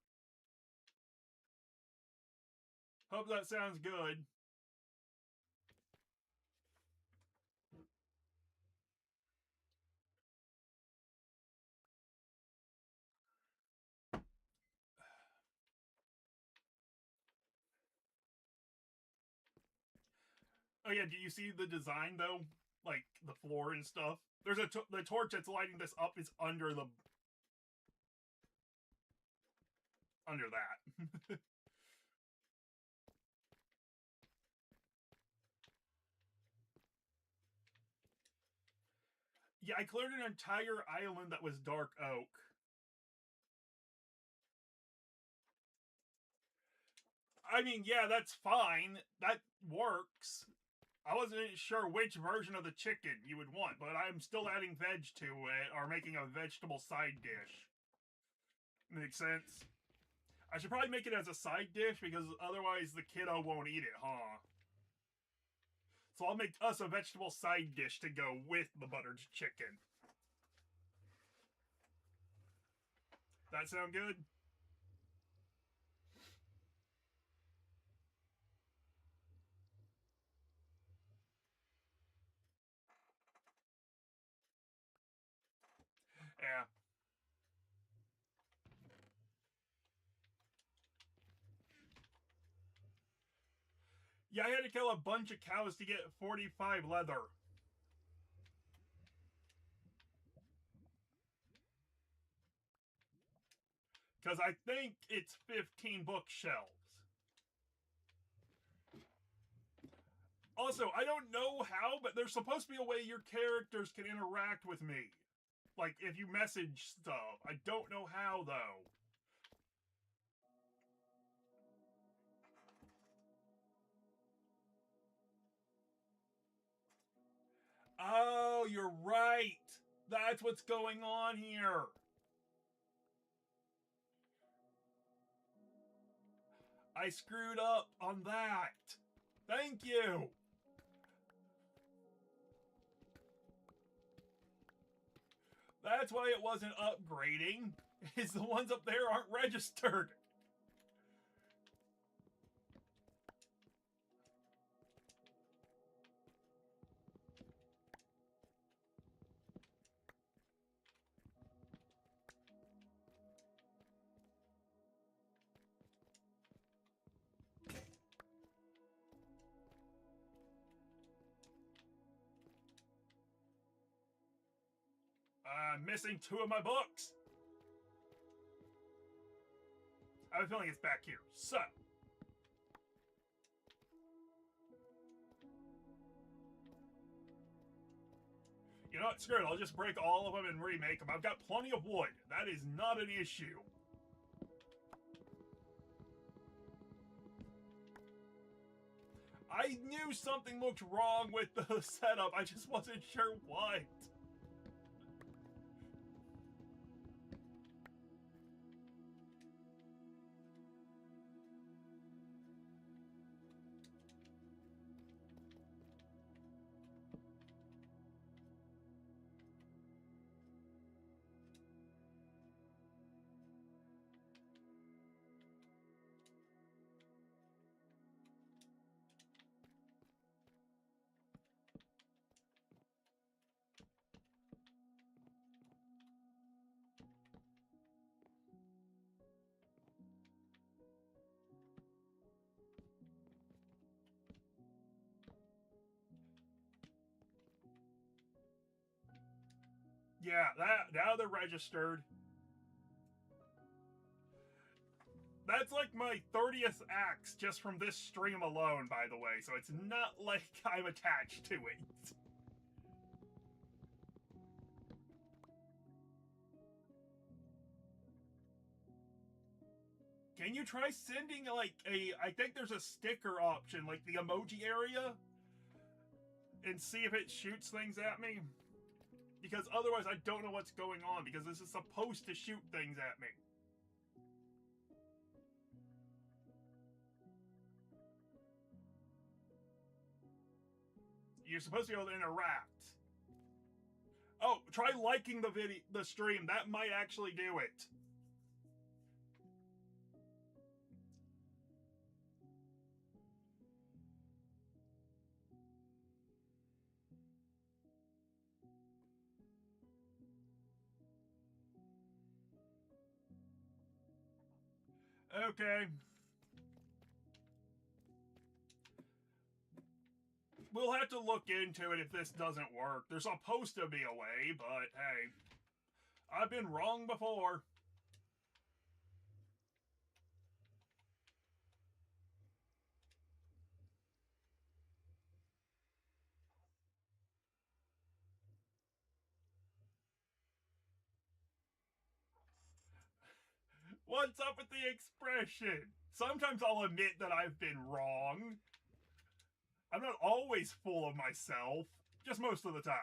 Hope that sounds good. Oh yeah, do you see the design though? Like the floor and stuff. There's the torch that's lighting this up is under that. Yeah, I cleared an entire island that was dark oak. I mean, yeah, that's fine. That works. I wasn't sure which version of the chicken you would want, but I'm still adding veg to it or making a vegetable side dish. Makes sense? I should probably make it as a side dish because otherwise the kiddo won't eat it, huh? So I'll make us a vegetable side dish to go with the buttered chicken. That sound good? Yeah. Yeah, I had to kill a bunch of cows to get 45 leather. Because I think it's 15 bookshelves. Also, I don't know how, but there's supposed to be a way your characters can interact with me. Like, if you message stuff. I don't know how, though. Oh, you're right. That's what's going on here. I screwed up on that. Thank you. That's why it wasn't upgrading. Is the ones up there aren't registered. I'm missing 2 of my books. I have a feeling it's back here. So. You know what? Screw it. I'll just break all of them and remake them. I've got plenty of wood. That is not an issue. I knew something looked wrong with the setup. I just wasn't sure what. Yeah, now they're registered. That's like my 30th axe just from this stream alone, by the way, so it's not like I'm attached to it. Can you try sending, like, I think there's a sticker option, like the emoji area, and see if it shoots things at me? Because otherwise I don't know what's going on, because this is supposed to shoot things at me. You're supposed to be able to interact. Oh, try liking the stream. That might actually do it. Okay. We'll have to look into it if this doesn't work. There's supposed to be a way, but hey, I've been wrong before. What's up with the expression? Sometimes I'll admit that I've been wrong. I'm not always full of myself, just most of the time.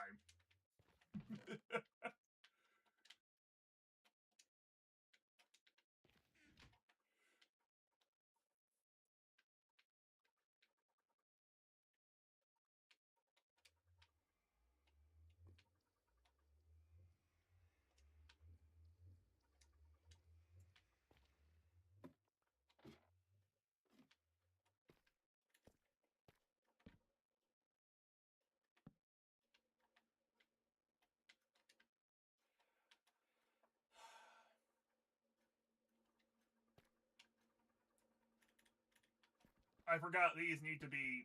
I forgot these need to be...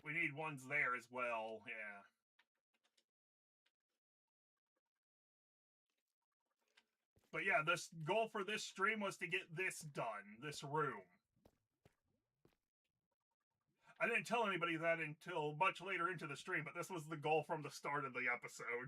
We need ones there as well, yeah. But yeah, this goal for this stream was to get this done, this room. I didn't tell anybody that until much later into the stream, but this was the goal from the start of the episode.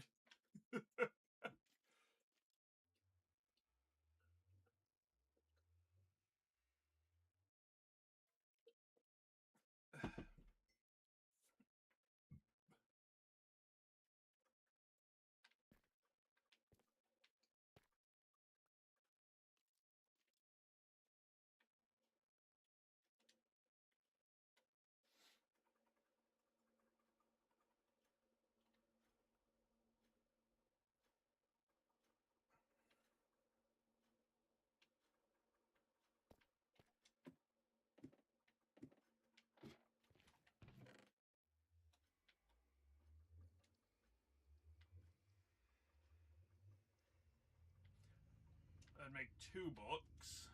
I'd make 2 books.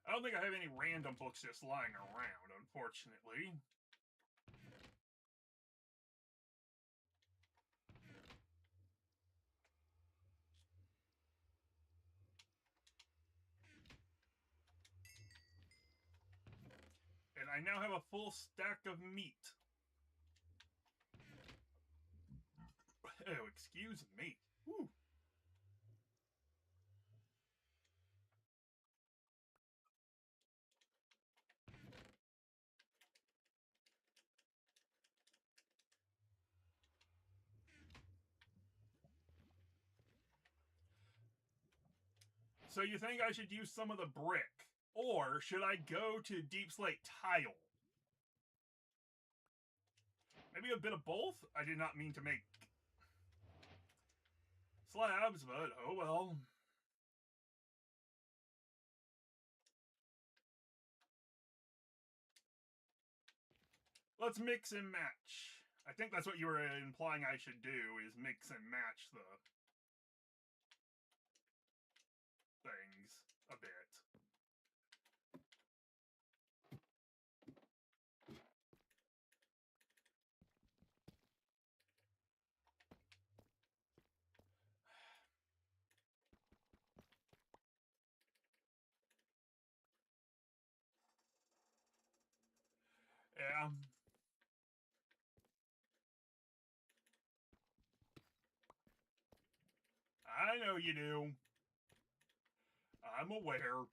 I don't think I have any random books just lying around, unfortunately. And I now have a full stack of meat. Oh, excuse me. Whew. So you think I should use some of the brick? Or should I go to deep slate tile? Maybe a bit of both? I did not mean to make slabs, but oh well. Let's mix and match. I think that's what you were implying I should do, is mix and match the things a bit. Yeah. I know you do. I'm aware.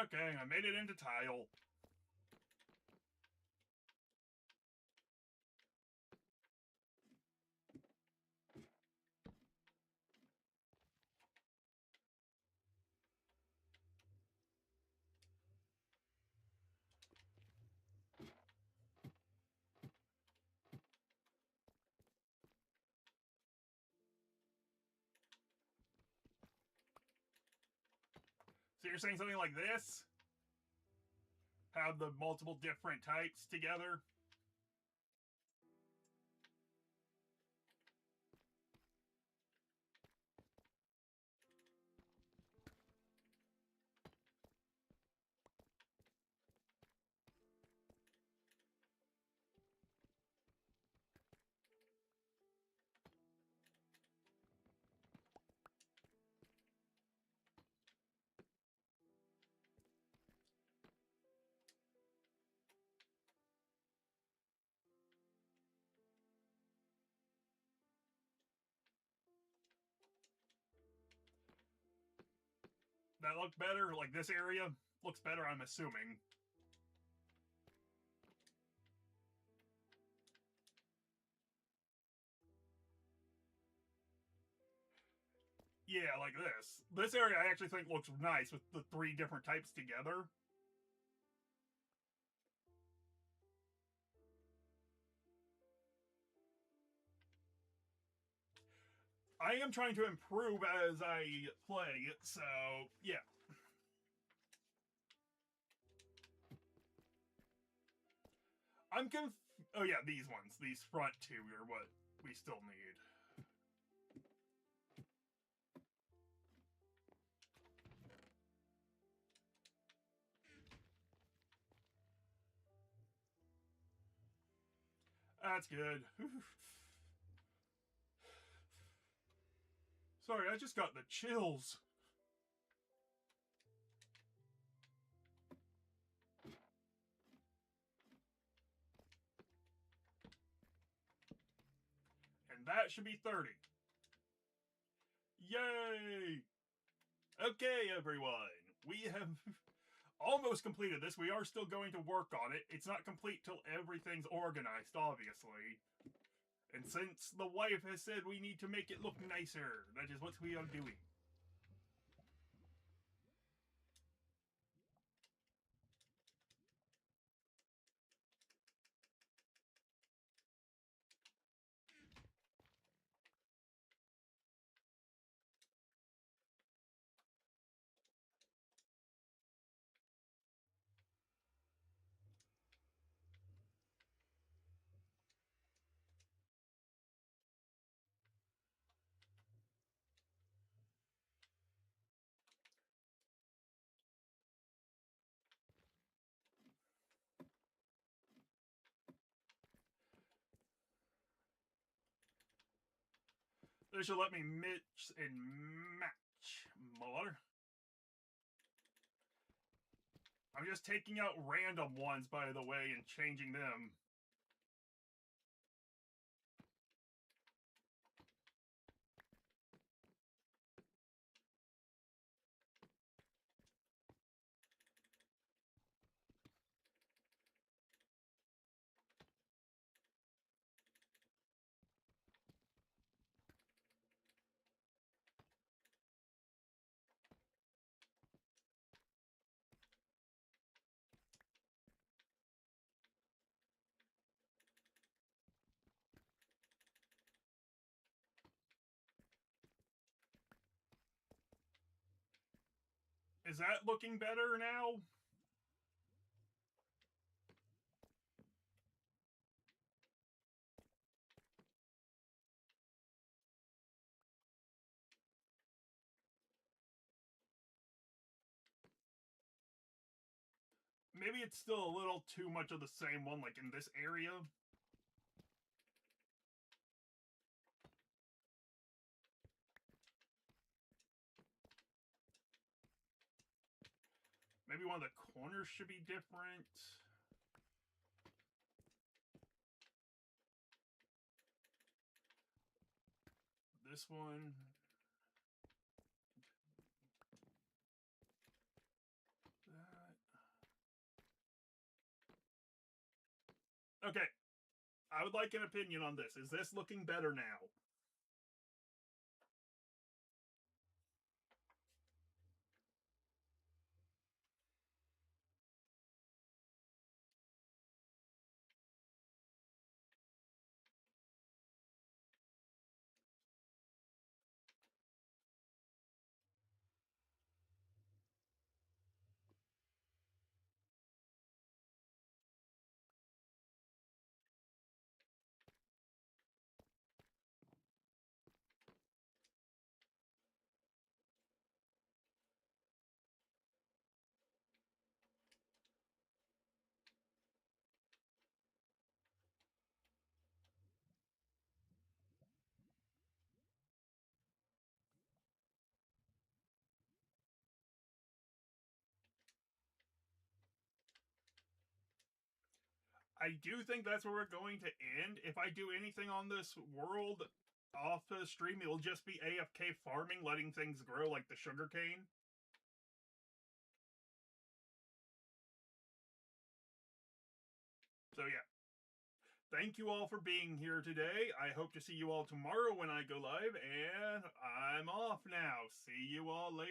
Okay, I made it into tile. So you're saying something like this? Have the multiple different types together? That look better? Like this area looks better, I'm assuming. Yeah, like this. This area I actually think looks nice with the 3 different types together. I am trying to improve as I play, so yeah. I'm oh yeah, these ones. These front 2 are what we still need. That's good. Sorry, I just got the chills. And that should be 30. Yay! Okay, everyone. We have almost completed this. We are still going to work on it. It's not complete till everything's organized, obviously. And since the wife has said we need to make it look nicer, that is what we are doing. This should let me mix and match more. I'm just taking out random ones, by the way, and changing them. Is that looking better now? Maybe it's still a little too much of the same one, like in this area. Maybe one of the corners should be different. This one. That. Okay. I would like an opinion on this. Is this looking better now? I do think that's where we're going to end. If I do anything on this world off the stream, it'll just be AFK farming, letting things grow like the sugarcane. So yeah. Thank you all for being here today. I hope to see you all tomorrow when I go live, and I'm off now. See you all later.